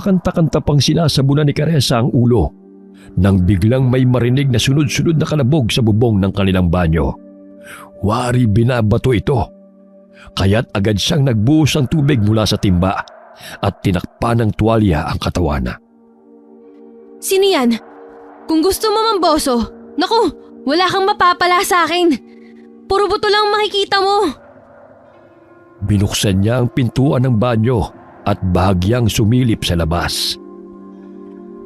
pa kanta-kanta pang sinasabunan ni Caressa ang ulo nang biglang may marinig na sunod-sunod na kalabog sa bubong ng kanilang banyo. Wari binabato ito, kaya't agad siyang nagbuhos ng tubig mula sa timba at tinakpan ng tuwalya ang katawan. Sino yan? Kung gusto mo mamboso, naku, wala kang mapapala sa akin. Puro buto lang makikita mo. Binuksan niya ang pintuan ng banyo at bahagyang sumilip sa labas.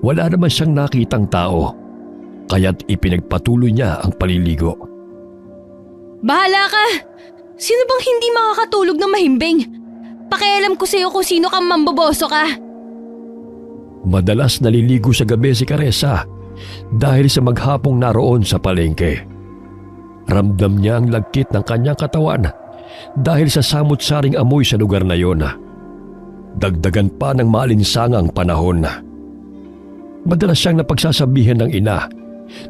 Wala naman siyang nakitang tao, kaya't ipinagpatuloy niya ang paliligo. Bahala ka! Sino bang hindi makakatulog ng mahimbing? Pakialam ko sa'yo kung sino kang mamboboso ka. Madalas naliligo sa gabi si Caressa dahil sa maghapong naroon sa palengke. Ramdam niya ang lagkit ng kanyang katawan dahil sa samot-saring amoy sa lugar na yon. Dagdagan pa ng maalinsangang panahon. Madalas siyang napagsasabihan ng ina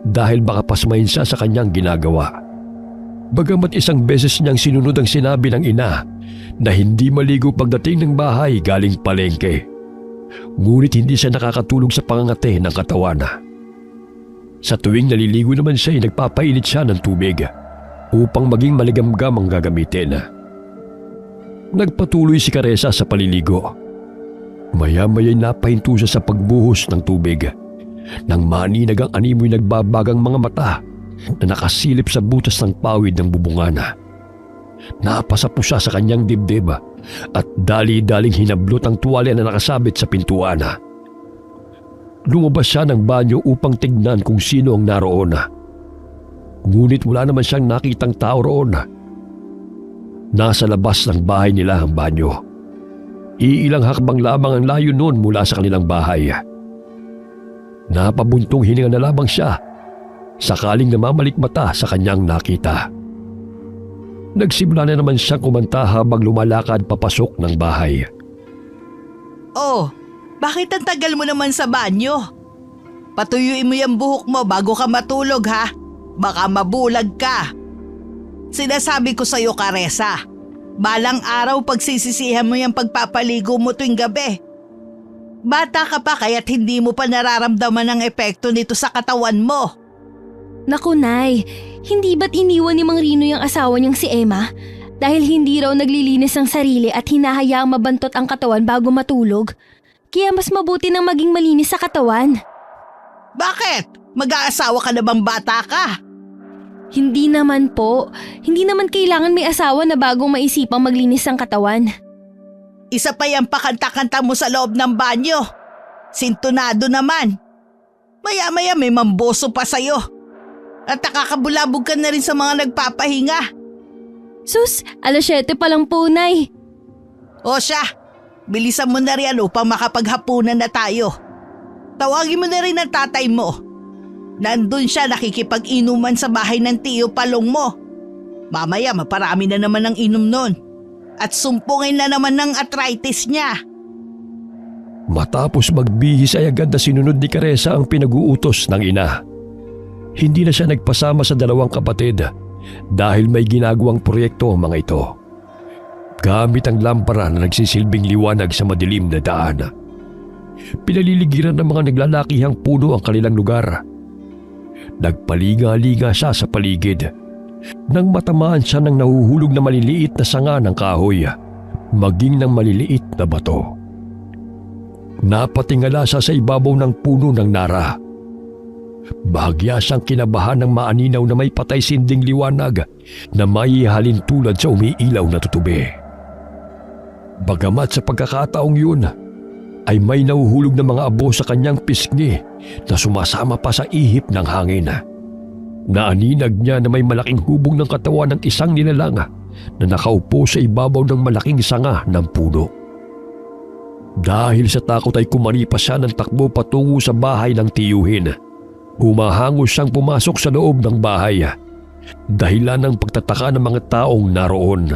dahil baka pasmahin siya sa kanyang ginagawa. Bagamat isang beses niyang sinunod ang sinabi ng ina na hindi maligo pagdating ng bahay galing palengke, ngunit hindi siya nakakatulog sa pangangate ng katawan. Sa tuwing naliligo naman siya ay nagpapainit siya ng tubig upang maging maligamgam ang gagamitin. Nagpatuloy si Caressa sa paliligo. Maya-maya'y napahinto siya sa pagbuhos ng tubig nang maninag ang animoy nagbabagang mga mata na nakasilip sa butas ng pawid ng bubungana. Napasa po siya sa kanyang dibdib at dali-daling hinablot ang tuwalya na nakasabit sa pintuan. Lumabas siya ng banyo upang tignan kung sino ang naroon. Ngunit wala naman siyang nakitang tao roon. Nasa labas ng bahay nila ang banyo. Iilang hakbang lamang ang layo noon mula sa kanilang bahay. Napabuntong hininga na lamang siya sakaling namamalikmata sa kanyang nakita. Nagsimula na naman siyang kumanta habang lumalakad papasok ng bahay. Oh, bakit ang tagal mo naman sa banyo? Patuyuin mo yung buhok mo bago ka matulog ha. Baka mabulag ka. Sinasabi ko sa'yo, Caressa, balang araw pagsisisihan mo yung pagpapaligo mo tuwing gabi. Bata ka pa kaya't hindi mo pa nararamdaman ang epekto nito sa katawan mo. Naku, Nay, hindi ba't iniwan ni Mang Rino yung asawa niyang si Emma? Dahil hindi raw naglilinis ng sarili at hinahayaang mabantot ang katawan bago matulog? Kaya mas mabuti nang maging malinis sa katawan. Bakit? Mag-aasawa ka na bang bata ka? Hindi naman po. Hindi naman kailangan may asawa na bagong maisipang maglinis ng katawan. Isa pa yung pakanta-kanta mo sa loob ng banyo. Sintonado naman. Maya-maya may mamboso pa sa'yo. At nakakabulabog ka na rin sa mga nagpapahinga. Sus, 7:00 pa lang po, Nay. O siya, bilisan mo na rin upang makapaghapunan na tayo. Tawagin mo na rin ang tatay mo. Nandun siya nakikipag-inuman sa bahay ng tiyo palong mo. Mamaya maparami na naman ang inom nun. At sumpungin na naman ng arthritis niya. Matapos magbihis ay agad na sinunod ni Caressa ang pinag-uutos ng ina. Hindi na siya nagpasama sa dalawang kapatid dahil may ginagawang proyekto ang mga ito. Gamit ang lampara na nagsisilbing liwanag sa madilim na daan. Pinaliligiran ng mga naglalakihang puno ang kanilang lugar. Nagpaliga-liga siya sa paligid nang matamaan siya ng nahuhulog na maliliit na sanga ng kahoy, maging ng maliliit na bato. Napatingala siya sa ibabaw ng puno ng nara. Bahagya siyang kinabahan ng maaninaw na may patay sinding liwanag na maihalin tulad sa umiilaw na tutubi. Bagamat sa pagkakataong yun, ay may nahuhulog na mga abo sa kanyang pisngi na sumasama pa sa ihip ng hangin. Naaninag niya na may malaking hubog ng katawan ng isang nilalang na nakaupo sa ibabaw ng malaking sanga ng puno. Dahil sa takot ay kumaripas siya ng takbo patungo sa bahay ng tiyuhin. Humahangos siyang pumasok sa loob ng bahay, dahilan ng pagtataka ng mga taong naroon.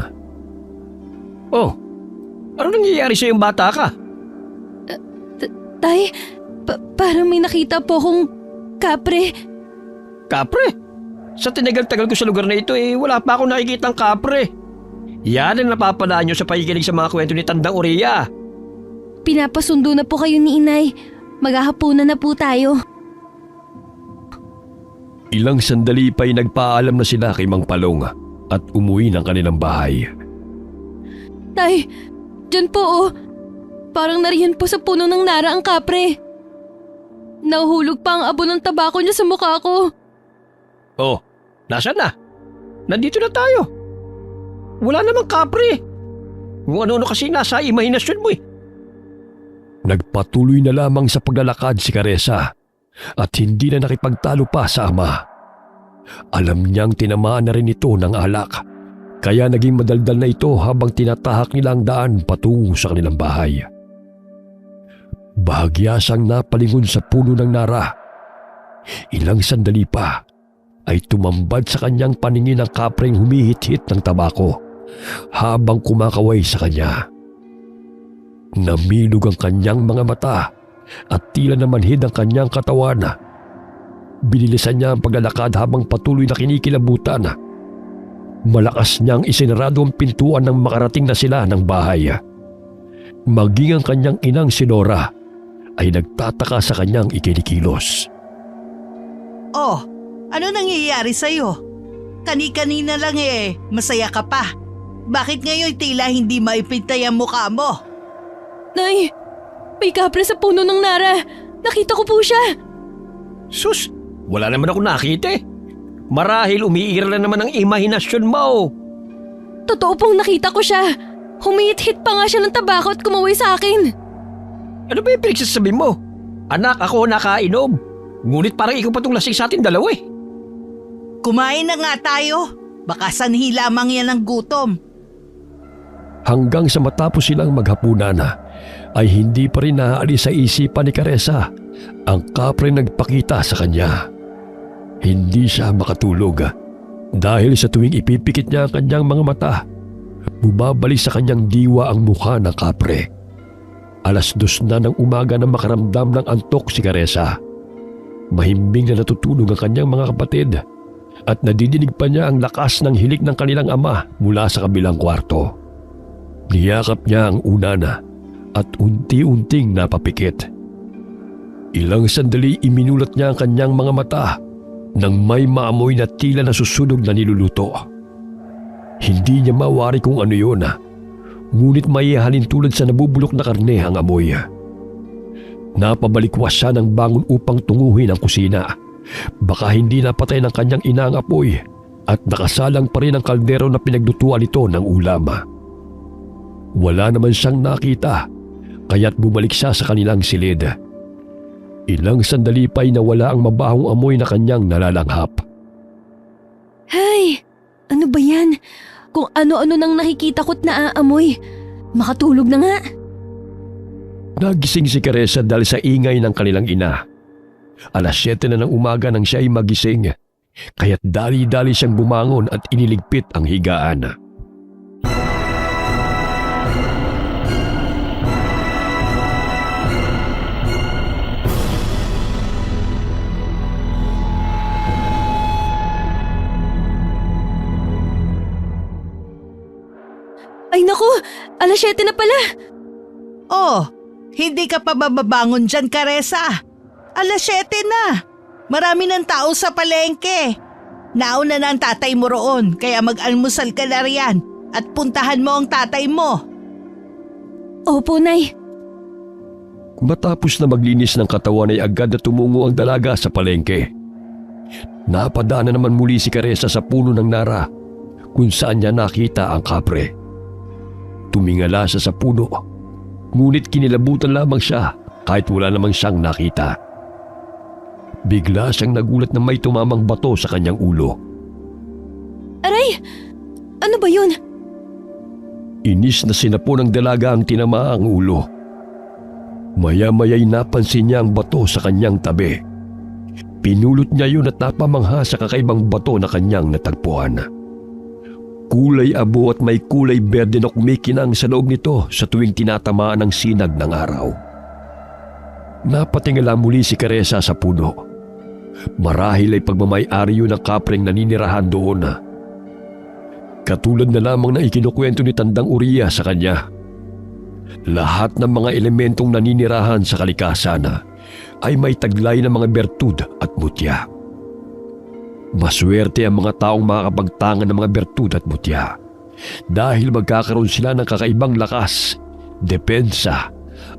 Oh, ano nangyayari sa yung bata ka? Tay, parang may nakita po akong kapre. Kapre? Sa tinagal-tagal ko sa lugar na ito wala pa akong nakikitang kapre. Yan ang napapalaan nyo sa pakikinig sa mga kwento ni Tandang Uria. pinapasundo na po kayo ni inay. Maghahapunan na po tayo. Ilang sandali pa'y nagpaalam na sila kay Mang Palong at umuwi ng kanilang bahay. Tay, dyan po oh. Parang nariyan po sa puno ng nara ang kapre. Nahuhulog pa ang abo ng tabako niya sa mukha ko. Oh, nasaan na? Nandito na tayo. Wala namang kapre. Kung ano-ano kasi nasa imahinasyon mo eh. Nagpatuloy na lamang sa paglalakad si Caressa at hindi na nakipagtalo pa sa ama. Alam niyang tinamaan na rin ito ng alak, kaya naging madaldal na ito habang tinatahak nila ang daan patungo sa kanilang bahay. Bahagya siyang napalingon sa puno ng nara. Ilang sandali pa ay tumambad sa kanyang paningin ang kapreng humihit-hit ng tabako habang kumakaway sa kanya. Namilog ang kanyang mga mata at tila namanhid ang kanyang katawan. Binilisan niya ang paglalakad habang patuloy na kinikilabutan. Malakas niyang isinarado ang pintuan nang makarating na sila ng bahay. Maging ang kanyang inang si Nora ay nagtataka sa kanyang ikinikilos. Oh, ano nangyayari sa'yo? Kani-kanina lang masaya ka pa. Bakit ngayon tila hindi maipintay ang mukha mo? Nay, may kapre sa puno ng nara. Nakita ko po siya. Sus, wala naman ako nakita eh. Marahil umiira na naman ang imahinasyon mo. Totoo pong nakita ko siya. Humihit-hit pa nga siya ng tabako at kumaway sa akin. Ano ba yung pinagsasabi mo? Anak, ako nakainom. Ngunit parang ikaw pa itong lasing sa atin dalawa eh. Kumain na nga tayo. Baka sanhi lamang yan ng gutom. Hanggang sa matapos silang maghapunan ay hindi pa rin naaalis sa isipan ni Caressa ang kapre nagpakita sa kanya. Hindi siya makatulog dahil sa tuwing ipipikit niya ang kanyang mga mata, bumabalik sa kanyang diwa ang mukha ng kapre. 2:00 na ng umaga na makaramdam ng antok si Caressa. Mahimbing na natutulog ang kanyang mga kapatid at nadidinig pa niya ang lakas ng hilik ng kanilang ama mula sa kabilang kwarto. Niyakap niya ang unan at unti-unting napapikit. Ilang sandali iminulat niya ang kanyang mga mata nang may maamoy na tila nasusunog na niluluto. Hindi niya mawari kung ano yun, ngunit may halin tulad sa nabubulok na karne ang amoy. Napabalikwas siya ng bangon upang tunguhin ang kusina. Baka hindi napatay ng kanyang ina ang apoy at nakasalang pa rin ang kaldero na pinaglutuan nito ng ulam. Wala naman siyang nakita, kaya't bumalik siya sa kanilang silid. Ilang sandali pa'y nawala ang mabahong amoy na kanyang nalalanghap. Hay, ano ba yan? Kung ano-ano nang nakikita ko't naaamoy. Makatulog na nga. Nagising si Caressa dahil sa ingay ng kanilang ina. 7:00 na ng umaga nang siya ay magising, kaya't dali-dali siyang bumangon at iniligpit ang higaan. Ay naku, 7:00 na pala. Oh, hindi ka pa bababangon dyan, Caressa. 7:00 na. Marami ng tao sa palengke. Nauna na ang tatay mo roon, kaya mag-almusal ka na riyan at puntahan mo ang tatay mo. Opo, Nay. Matapos na maglinis ng katawan ay agad na tumungo ang dalaga sa palengke. Napadaan na naman muli si Caressa sa puno ng nara kung saan niya nakita ang kapre. Tumingala siya sa puno, ngunit kinilabutan lamang siya kahit wala namang siyang nakita. Bigla siyang nagulat na may tumamang bato sa kanyang ulo. Aray, ano ba yun? Inis na sinapo ng dalaga ang tinamaang ulo. Maya-maya'y napansin niya ang bato sa kanyang tabi. Pinulot niya yun at napamangha sa kakaibang bato na kanyang natagpuan. Kulay abo at may kulay berde na kumikinang sa loob nito sa tuwing tinatamaan ng sinag ng araw. Napatingala muli si Caressa sa puno. Marahil ay pagmamay-ari yun ng kapreng naninirahan doon. Katulad na lamang na ikinukwento ni Tandang Uriya sa kanya. Lahat ng mga elementong naninirahan sa kalikasan ay may taglay ng mga bertud at mutya. Maswerte ang mga taong makakapagtangan ng mga bertud at mutya dahil magkakaroon sila ng kakaibang lakas, depensa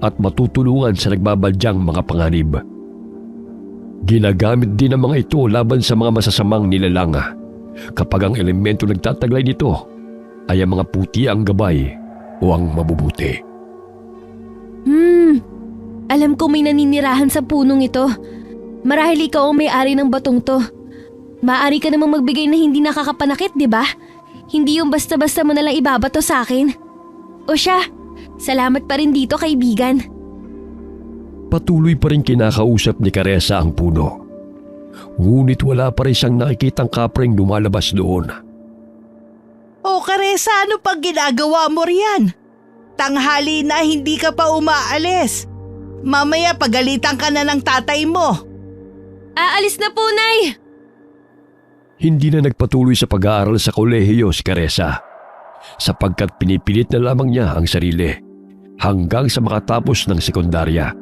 at matutulungan sa nagbabadyang mga panganib. Ginagamit din ang mga ito laban sa mga masasamang nilalang kapag ang elemento nagtataglay nito ay ang mga puti ang gabay o ang mabubuti. Alam ko may naninirahan sa punong ito. Marahil ikaw ang may-ari ng batong to. Maaari ka namang magbigay na hindi nakakapanakit, di ba? Hindi yung basta-basta mo nalang ibabato sa akin. O siya, salamat pa rin dito, kaibigan. Patuloy pa rin kinakausap ni Caressa ang puno. Ngunit wala pa rin siyang nakikitang kapreng lumalabas doon. O Caressa, ano pang ginagawa mo riyan? Tanghali na hindi ka pa umaalis. Mamaya pagalitan ka na ng tatay mo. Aalis na po, Nay! Hindi na nagpatuloy sa pag-aaral sa kolehiyo si Caressa sapagkat pinipilit na lamang niya ang sarili hanggang sa makatapos ng sekundarya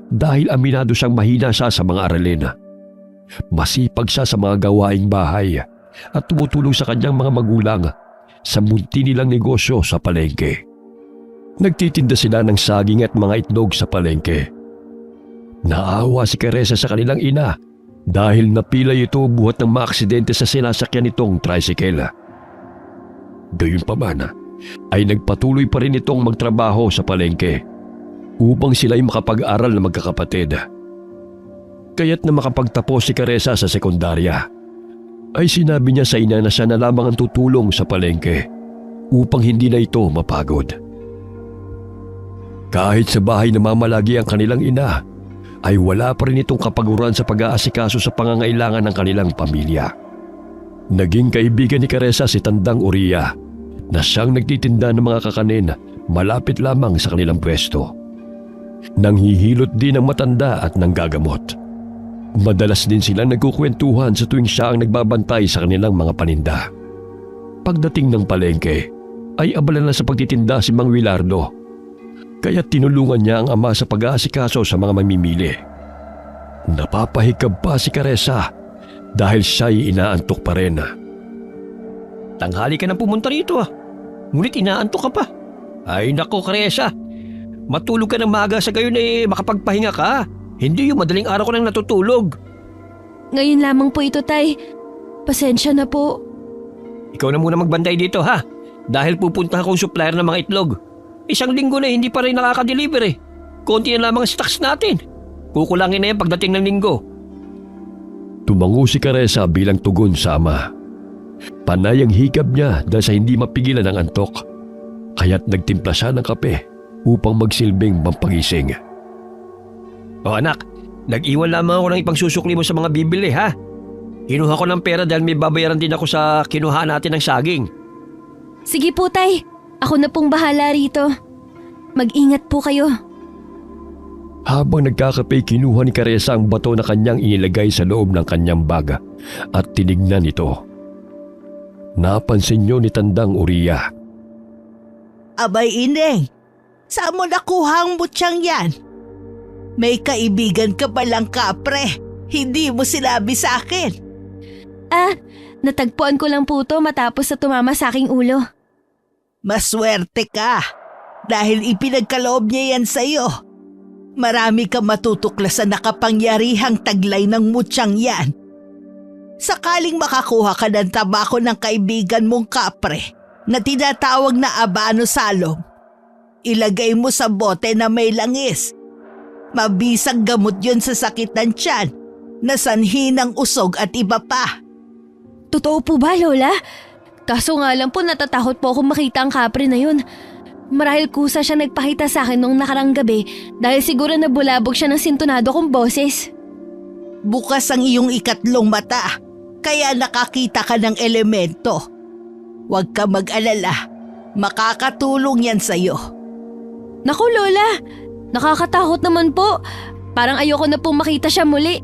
dahil aminado siyang mahina siya sa mga aralin. Masipag siya sa mga gawaing bahay at tumutulong sa kanyang mga magulang sa munti nilang negosyo sa palengke. Nagtitinda sila ng saging at mga itlog sa palengke. Naawa si Caressa sa kanilang ina dahil napilay ito buhat ng maaksidente sa sinasakyan nitong tricycle. Gayunpaman ay nagpatuloy pa rin itong magtrabaho sa palengke upang sila'y makapag-aral na magkakapatid. Kaya't na makapagtapos si Caressa sa sekundarya ay sinabi niya sa ina na siya na lamang ang tutulong sa palengke upang hindi na ito mapagod. Kahit sa bahay namamalagi ang kanilang ina, ay wala pa rin itong kapaguran sa pag-aasikaso sa pangangailangan ng kanilang pamilya. Naging kaibigan ni Caressa si Tandang Uriya na siyang nagtitinda ng mga kakanin malapit lamang sa kanilang pwesto. Nanghihilot din ng matanda at nanggagamot. Madalas din silang nagkukwentuhan sa tuwing siya ang nagbabantay sa kanilang mga paninda. Pagdating ng palengke, ay abala na sa pagtitinda si Mang Wilardo. Kaya tinulungan niya ang ama sa pag-aasikaso sa mga mamimili. Napapahikab pa si Caressa dahil siya'y inaantok pa rin. Tanghali ka na pumunta rito ngunit inaantok ka pa. Ay nako, Caressa, matulog ka ng maaga sa gayon makapagpahinga ka. Hindi yung madaling araw ko nang natutulog. Ngayon lamang po ito, Tay. Pasensya na po. Ikaw na muna magbanday dito dahil pupunta akong supplier ng mga itlog. 1 linggo na hindi pa rin nakaka-deliver Konti na lamang stocks natin. Kukulangin na yan pagdating ng linggo. Tumango si Caressa bilang tugon sa ama. Panay ang hikab niya dahil sa hindi mapigilan ng antok. Kaya't nagtimpla siya ng kape upang magsilbing pampagising. O anak, nag-iwan lamang ako ng ipangsusukli mo sa mga bibili Kinuha ko ng pera dahil may babayaran din ako sa kinuha natin ng saging. Sige po, Tay. Ako na pong bahala rito. Mag-ingat po kayo. Habang nagkakape, kinuha ni Caressa ang bato na kanyang inilagay sa loob ng kanyang bag at tinignan ito. Napansin niyo ni Tandang Uriya. Abay Ineng, saan mo nakuha ang butyang yan? May kaibigan ka palang kapre. Hindi mo sinabi sa akin. Natagpuan ko lang po to matapos na tumama sa aking ulo. Maswerte ka dahil ipinagkaloob niya yan sa'yo. Marami kang matutuklasan na kapangyarihang taglay ng mutyang yan. Sakaling makakuha ka ng tabako ng kaibigan mong kapre na tinatawag na abano salong, ilagay mo sa bote na may langis. Mabisang gamot yun sa sakit ng tiyan, na sanhi ng usog at iba pa. Totoo po ba, Lola? Kaso nga lang po natatakot po akong makita ang kapre na yun. Marahil kusa siya nagpakita sa akin noong nakarang gabi dahil siguro nabulabog siya ng sintonado kong boses. Bukas ang iyong ikatlong mata, kaya nakakita ka ng elemento. Huwag ka mag-alala, makakatulong yan sa'yo. Naku, Lola! Nakakatakot naman po. Parang ayoko na pong makita siya muli.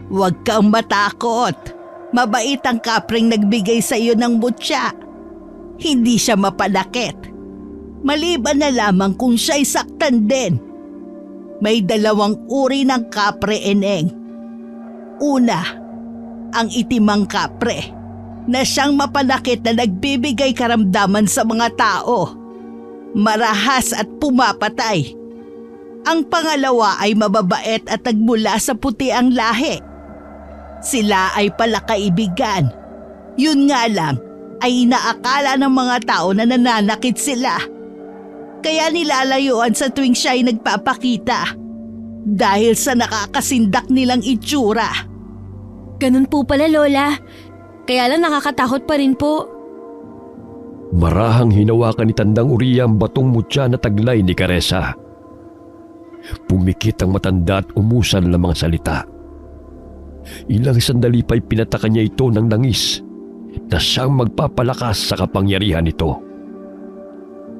Huwag kang matakot. Mabait ang kapreng nagbigay sa iyo ng mutya. Hindi siya mapanakit. Maliban na lamang kung siya'y saktan din. May dalawang uri ng kapre, Eneng. Una, ang itimang kapre na siyang mapanakit na nagbibigay karamdaman sa mga tao, marahas at pumapatay. Ang pangalawa ay mababait at nagmula sa puti ang lahi. Sila ay palakaibigan. Yun nga lang ay inaakala ng mga tao na nananakit sila. Kaya nilalayuan sa tuwing siya ay nagpapakita dahil sa nakakasindak nilang itsura. Ganun po pala, Lola. Kaya lang nakakatakot pa rin po. Marahang hinawakan ni Tandang Uriya ang batong mutya na taglay ni Caressa. Pumikit ang matanda at umusan ng mga salita. Ilang sandali pa'y pinataka niya ito ng langis na siyang magpapalakas sa kapangyarihan nito.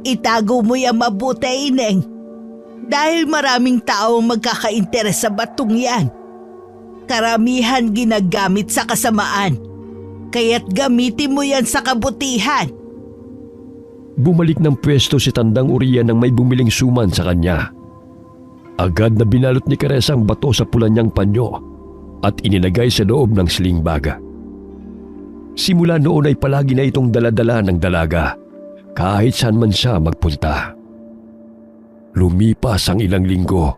Itago mo yan mabuti, Ineng. Dahil maraming taong magkakainteres sa batong yan. Karamihan ginagamit sa kasamaan. Kaya't gamitin mo yan sa kabutihan. Bumalik ng pwesto si Tandang Uriya nang may bumiling suman sa kanya. Agad na binalot ni Caressa ang bato sa pula niyang panyo at inilagay sa loob ng sling bag. Simula noon ay palagi na itong daladala ng dalaga kahit saan man siya magpunta. Lumipas ang ilang linggo,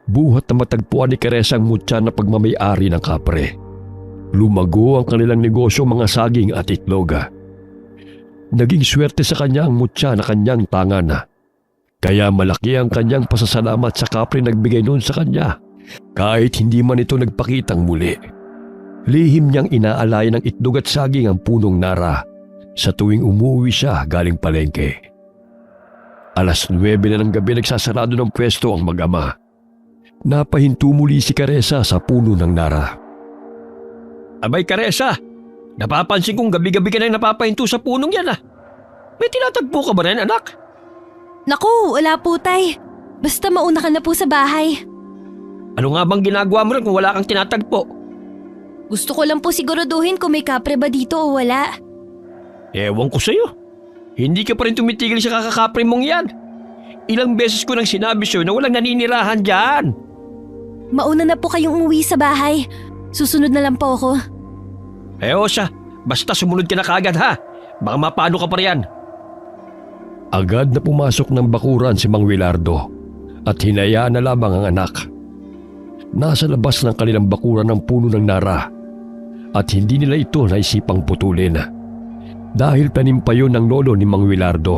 buhat na matagpuan ni Caressa ang mutya na pagmamay-ari ng kapre. Lumago ang kanilang negosyo, mga saging at itlog. Naging swerte sa kanya ang mutya na kanyang tangan. Kaya malaki ang kanyang pasasalamat sa kapre nagbigay noon sa kanya kahit hindi man ito nagpakitang muli. Lihim niyang inaalay ng itlog at saging ang punong Nara sa tuwing umuwi siya galing palengke. 9:00 na ng gabi nagsasarado ng pwesto ang mag-ama. Napahinto muli si Caressa sa puno ng Nara. Abay, Caressa, napapansin kong gabi-gabi ka nang napapahinto sa punong yan ah. May tinatagpo ka ba rin, anak? Naku, wala po, Tay. Basta mauna ka na po sa bahay. Ano nga bang ginagawa mo rin kung wala kang tinatagpo? Gusto ko lang po siguraduhin kung may kapre ba dito o wala. Ewan ko sa'yo. Hindi ka pa rin tumitigil sa kakakapre mong yan. Ilang beses ko nang sinabi sa'yo na walang naninirahan dyan. Mauna na po kayong umuwi sa bahay. Susunod na lang po ako. O siya, basta sumunod ka na kaagad ha. Baka mapano ka pa riyan. Agad na pumasok ng bakuran si Mang Wilardo at hinayaan na lamang ang anak. Nasa labas ng kanilang bakuran ng puno ng Nara at hindi nila ito naisipang putulin dahil tanim pa yun ng lolo ni Mang Wilardo.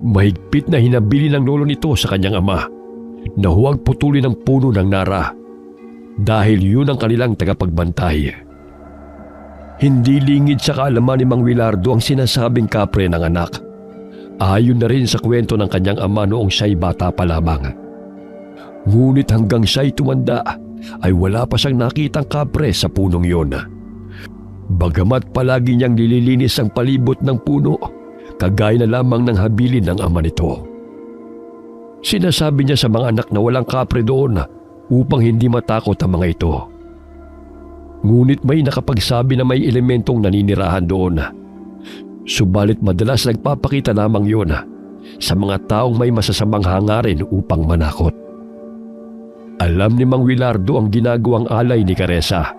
Mahigpit na hinabili ng lolo nito sa kanyang ama na huwag putulin ang puno ng Nara dahil yun ang kanilang tagapagbantay. Hindi lingid sa kaalaman ni Mang Wilardo ang sinasabing kapre ng anak. Ayon na rin sa kwento ng kanyang ama noong siya'y bata pa lamang. Ngunit hanggang siya'y tumanda ay wala pa siyang nakitang kapre sa punong yun. Bagamat palagi niyang nililinis ang palibot ng puno, kagaya na lamang ng habilin ng ama nito. Sinasabi niya sa mga anak na walang kapre doon upang hindi matakot ang mga ito. Ngunit may nakapagsabi na may elementong naninirahan doon. Subalit madalas nagpapakita lamang yun sa mga taong may masasamang hangarin upang manakot. Alam ni Mang Wilardo ang ginagawang alay ni Caressa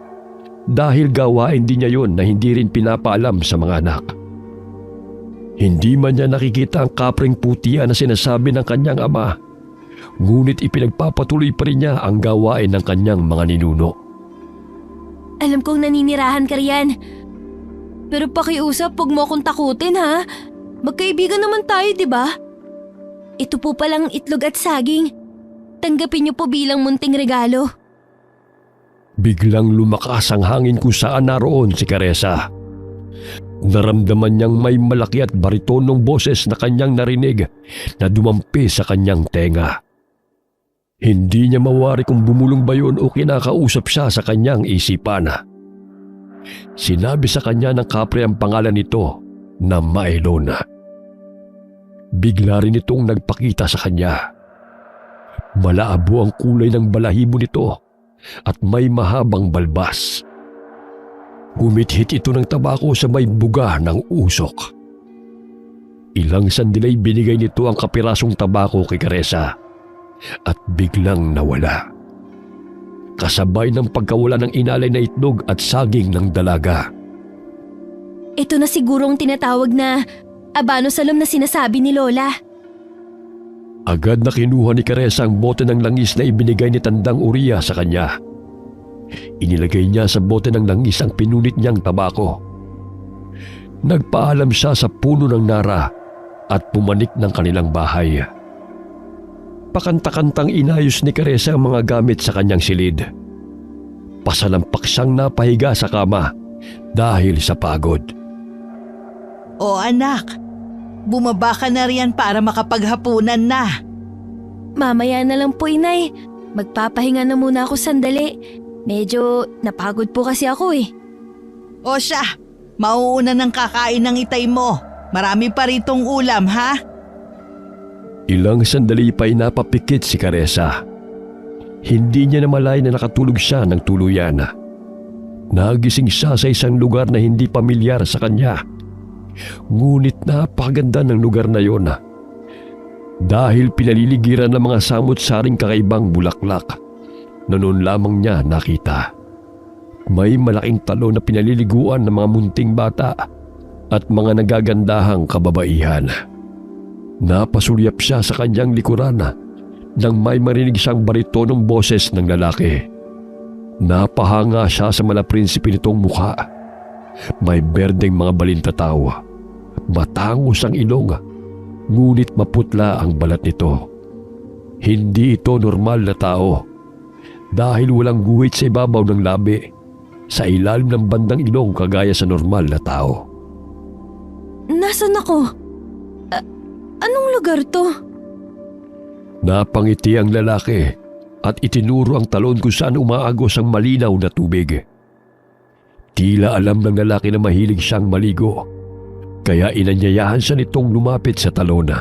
dahil gawain din niya yun na hindi rin pinapaalam sa mga anak. Hindi man niya nakikita ang kapreng putian na sinasabi ng kanyang ama, ngunit ipinagpapatuloy pa rin niya ang gawain ng kanyang mga ninuno. Alam kong naninirahan ka riyan. Pero pakiusap, huwag mo akong takutin ha. Magkaibigan naman tayo, di ba? Ito po palang itlog at saging. Tanggapin niyo po bilang munting regalo. Biglang lumakas ang hangin kung saan naroon si Caressa. Naramdaman niyang may malaki at baritonong boses na kanyang narinig na dumampi sa kanyang tenga. Hindi niya mawari kung bumulong ba yun o kinakausap siya sa kanyang isipan. Sinabi sa kanya ng kapre ang pangalan nito na Maelon. Bigla rin itong nagpakita sa kanya. Malaabo ang kulay ng balahibo nito at may mahabang balbas. Humithit ito ng tabako sa may buga ng usok. Ilang sandali binigay nito ang kapirasong tabako kay Caressa at biglang nawala. Kasabay ng pagkawala ng inalay na itlog at saging ng dalaga. Ito na siguro ang tinatawag na abano salom na sinasabi ni Lola. Agad na kinuha ni Caressa ang bote ng langis na ibinigay ni Tandang Uriya sa kanya. Inilagay niya sa bote ng langis ang pinunit niyang tabako. Nagpaalam siya sa puno ng nara at pumanik ng kanilang bahay. Pakanta-kantang inayos ni Caressa ang mga gamit sa kanyang silid. Pasalampak siyang napahiga sa kama dahil sa pagod. O anak, bumaba ka na riyan para makapaghapunan na. Mamaya na lang po, Inay. Magpapahinga na muna ako sandali. Medyo napagod po kasi ako eh. O siya, mauuna ng kakain ng itay mo. Marami pa ritong ulam, ha? Ilang sandali pa napapikit si Caressa. Hindi niya namalay na nakatulog siya ng tuluyan. Nagising siya sa isang lugar na hindi pamilyar sa kanya. Ngunit napakaganda ng lugar na yon. Dahil pinaliligiran ng mga samot-saring kakaibang bulaklak na noon lamang niya nakita. May malaking talo na pinaliliguan ng mga munting bata at mga nagagandahang kababaihan. Napasulyap siya sa kanyang likuran nang may marinig siyang baritonong boses ng lalaki. Napahanga siya sa malaprinsipe nitong mukha. May berdeng mga balintataw. Matangos ang ilong, ngunit maputla ang balat nito. Hindi ito normal na tao dahil walang guhit sa ibabaw ng labi sa ilalim ng bandang ilong kagaya sa normal na tao. Nasaan ako? Anong lugar to? Napangiti ang lalaki at itinuro ang talon kung saan umaagos ang malinaw na tubig. Tila alam ng lalaki na mahilig siyang maligo, kaya inanyayahan siya nitong lumapit sa talon.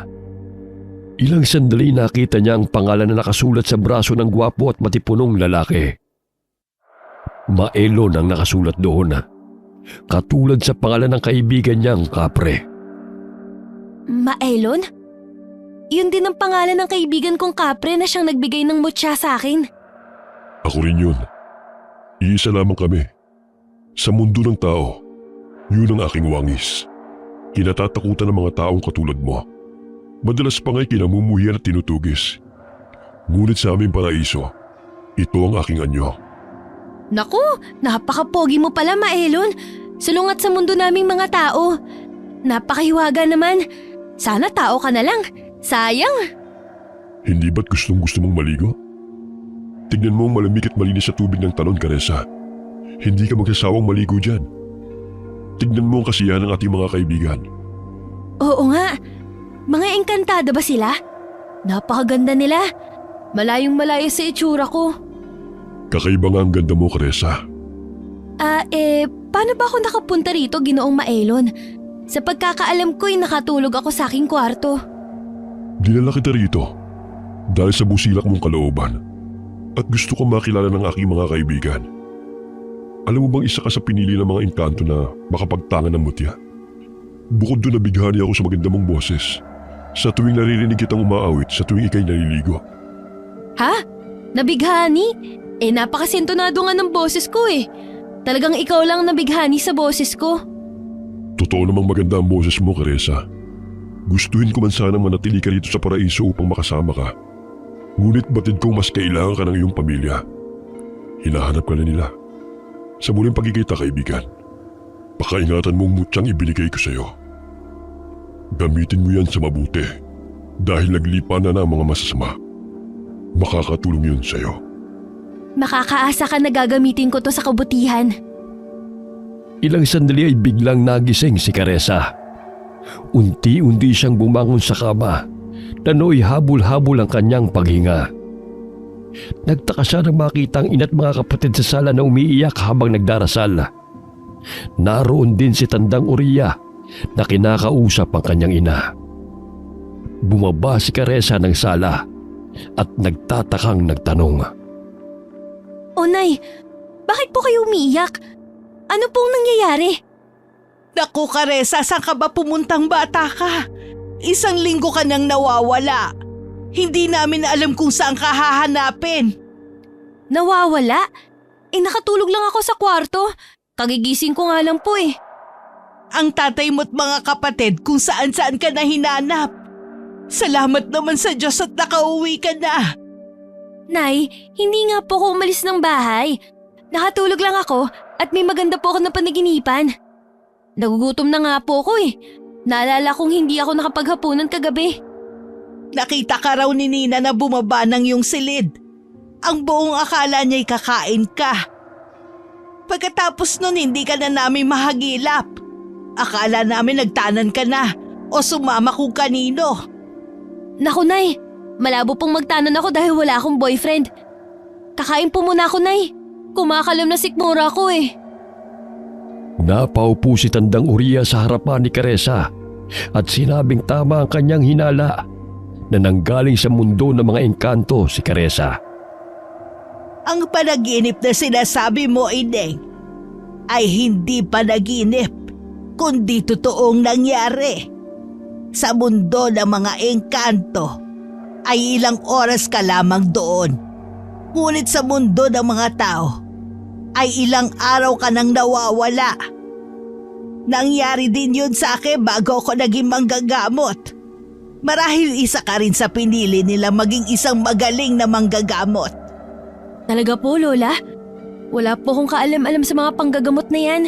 Ilang sandali nakita niya ang pangalan na nakasulat sa braso ng gwapo at matipunong lalaki. Maelon ang nakasulat doon, katulad sa pangalan ng kaibigan niyang Kapre. Maelon? Yun din ang pangalan ng kaibigan kong Kapre na siyang nagbigay ng mutya sa akin. Ako rin yun. Iisa lamang kami. Sa mundo ng tao, yun ang aking wangis. Kinatatakutan ng mga taong katulad mo. Madalas pa nga'y kinamumuhian at tinutugis. Ngunit sa aming paraiso, ito ang aking anyo. Naku, napaka-pogi mo pala, Maelon. Sulungat sa mundo naming mga tao. Napakahiwaga naman. Sana tao ka na lang. Sayang. Hindi ba't gustong-gusto mong maligo? Tignan mo ang malamig at malinis sa tubig ng talon, Caressa. Hindi ka magsasawang maligo dyan. Tignan mo ang kasiyahan ng ating mga kaibigan. Oo nga. Mga engkantada ba sila? Napakaganda nila. Malayong malayo sa itsura ko. Kakaiba nga ang ganda mo, Caressa. Paano ba ako nakapunta rito, Ginoong Maelon? Sa pagkakaalam ko'y nakatulog ako sa aking kwarto. Dinala kita rito dahil sa busilak mong kalooban at gusto ko makilala ng aking mga kaibigan. Alam mo bang isa ka sa pinili ng mga engkanto na makapagtangan ng mutya? Bukod doon nabighani ako sa maganda mong boses sa tuwing naririnig kitang umaawit sa tuwing ikay naliligo. Ha? Nabighani? Napakasintonado nga ng boses ko eh. Talagang ikaw lang nabighani sa boses ko. Totoo namang maganda ang boses mo, Caressa. Gustuhin ko man sana manatili ka rito sa paraiso upang makasama ka. Ngunit batid kong mas kailangan ka ng iyong pamilya. Hinahanap ka na nila. Sa muling pagkikita, kaibigan, pakaingatan mong mutyang ibinigay ko sa iyo. Gamitin mo yan sa mabuti dahil naglipa na ng mga masasama. Makakatulong yun sa iyo. Makakaasa ka na gagamitin ko to sa kabutihan. Ilang sandali ay biglang nagising si Caressa. Unti-unti siyang bumangon sa kama na nooy habol-habol ang kanyang paghinga. Nagtaka siya nang makita ang ina't mga kapatid sa sala na umiiyak habang nagdarasal. Naroon din si Tandang Uriya na kinakausap ang kanyang ina. Bumaba si Caressa ng sala at nagtatakang nagtanong. O Nay, bakit po kayo umiiyak? Ano pong nangyayari? Naku, Caressa, saan ka ba pumuntang bata ka? 1 linggo ka nang nawawala. Hindi namin alam kung saan ka hahanapin. Nawawala? Nakatulog lang ako sa kwarto. Kagigising ko nga lang po eh. Ang tatay mo't mga kapatid kung saan-saan ka na hinanap. Salamat naman sa Diyos at nakauwi ka na. Nay, hindi nga po ako umalis ng bahay. Nakatulog lang ako at may maganda po ako na panaginipan. Nagugutom na nga po ako eh. Naalala kong hindi ako nakapaghapunan kagabi. Nakita ka raw ni Nina na bumaba ng iyong silid. Ang buong akala niya'y kakain ka. Pagkatapos nun hindi ka na namin mahagilap. Akala namin nagtanan ka na o sumama kung kanino. Naku, Nay. Malabo pong magtanan ako dahil wala akong boyfriend. Kakain po muna ako, Nay. Kumakalam na sikmura ko eh. Napaupo si Tandang Uriya sa harapan ni Caressa at sinabing tama ang kanyang hinala na nanggaling sa mundo ng mga engkanto si Caressa. Ang panaginip na sinasabi mo, Ineng, ay hindi panaginip, kundi totoong nangyari. Sa mundo ng mga engkanto, ay ilang oras ka lamang doon. Ngunit sa mundo ng mga tao, ay ilang araw ka nang nawawala. Nangyari din yun sa akin bago ako naging manggagamot. Marahil isa ka rin sa pinili nila maging isang magaling na manggagamot. Talaga po, Lola? Wala po akong kaalam-alam sa mga panggagamot na yan.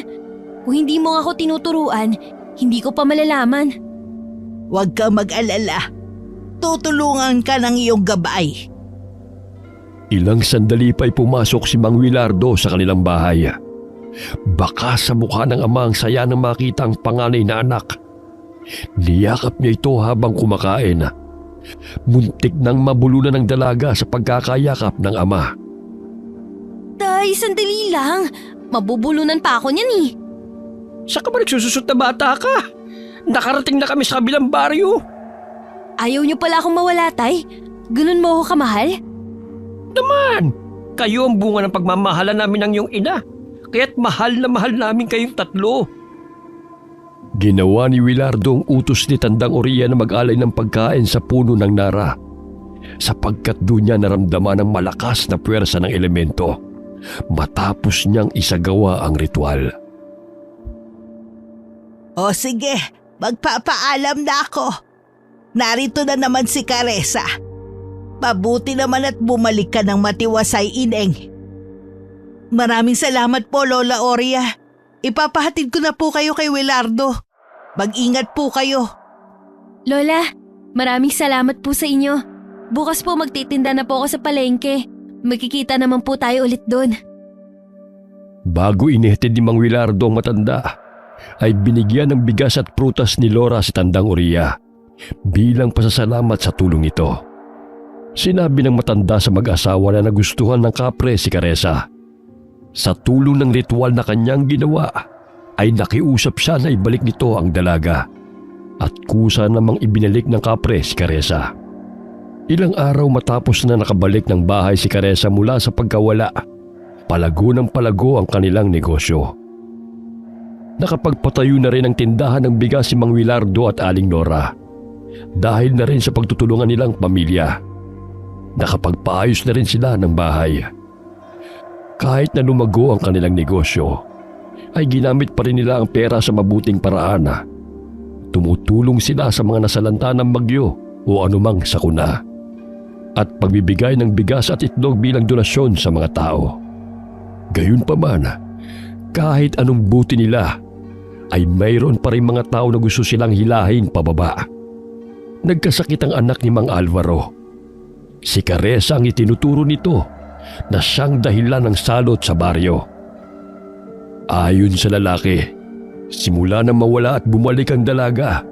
Kung hindi mo ako tinuturuan, hindi ko pa malalaman. Huwag kang mag-alala. Tutulungan ka ng iyong gabay. Ilang sandali pa'y pumasok si Mang Wilardo sa kanilang bahay. Baka sa mukha ng ama ang saya nang makita ang panganay na anak. Niyakap niya ito habang kumakain. Muntik nang mabulunan ng dalaga sa pagkakayakap ng ama. Tay, sandali lang. Mabubulunan pa ako niyan eh. Saan ka ba nagsususot na bata ka? Nakarating na kami sa kabilang baryo. Ayaw niyo pala akong mawala, Tay? Ganun mo ako kamahal? Naman, kayo ang bunga ng pagmamahalan namin ng iyong ina. Kaya't mahal na mahal namin kayong tatlo. Ginawa ni Wilardo ang utos ni Tandang Uriya na mag-alay ng pagkain sa puno ng nara, sapagkat doon niya naramdaman ang malakas na puwersa ng elemento matapos niyang isagawa ang ritual. O sige, magpapaalam na ako. Narito na naman si Caressa. Mabuti naman at bumalik ka ng matiwasay, Ineng. Maraming salamat po, Lola Oria. Ipapahatid ko na po kayo kay Wilardo. Mag-ingat po kayo. Lola, maraming salamat po sa inyo. Bukas po magtitinda na po ako sa palengke. Magkikita naman po tayo ulit doon. Bago inihatid ni Mang Wilardo ang matanda, ay binigyan ng bigas at prutas ni Lora si Tandang Uriya bilang pasasalamat sa tulong nito. Sinabi ng matanda sa mag-asawa na nagustuhan ng kapre si Caressa. Sa tulong ng ritual na kanyang ginawa, ay nakiusap siya na ibalik nito ang dalaga at kusa namang ibinalik ng kapre si Caressa. Ilang araw matapos na nakabalik ng bahay si Caressa mula sa pagkawala, palago ng palago ang kanilang negosyo. Nakapagpatayo na rin ang tindahan ng bigas si Mang Wilardo at Aling Nora dahil na rin sa pagtutulungan nilang pamilya. Nakapagpaayos na rin sila ng bahay. Kahit na lumago ang kanilang negosyo, ay ginamit pa rin nila ang pera sa mabuting paraan. Tumutulong sila sa mga nasalanta ng bagyo o anumang sakuna at pagbibigay ng bigas at itlog bilang donasyon sa mga tao. Gayunpaman, kahit anong buti nila, ay mayroon pa rin mga tao na gusto silang hilahin pababa. Nagkasakit ang anak ni Mang Alvaro. Si Caressa ang itinuturo nito na siyang dahilan ng salot sa baryo. Ayon sa lalaki, simula na mawala at bumalik ang dalaga,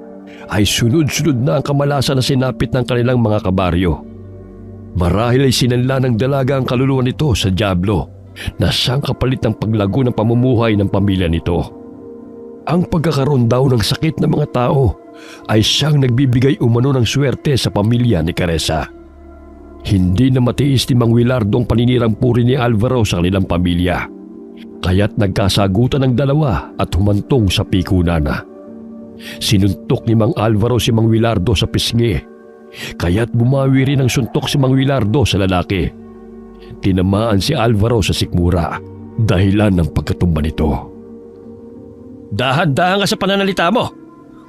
ay sunod-sunod na ang kamalasan na sinapit ng kanilang mga kabaryo. Marahil ay sinanla ng dalaga ang kaluluwa nito sa dyablo na siyang kapalit ng paglago ng pamumuhay ng pamilya nito. Ang pagkakaroon daw ng sakit ng mga tao ay siyang nagbibigay umano ng swerte sa pamilya ni Caressa. Hindi na matiis ni Mang Wilardo ang paninirang puri ni Alvaro sa kanilang pamilya, kaya't nagkasagutan ng dalawa at humantong sa pikunan. Sinuntok ni Mang Alvaro si Mang Wilardo sa pisngi, kaya't bumawi rin ang suntok si Mang Wilardo sa lalaki. Tinamaan si Alvaro sa sikmura, dahilan ng pagkatumba nito. Dahan-dahan ka sa pananalita mo.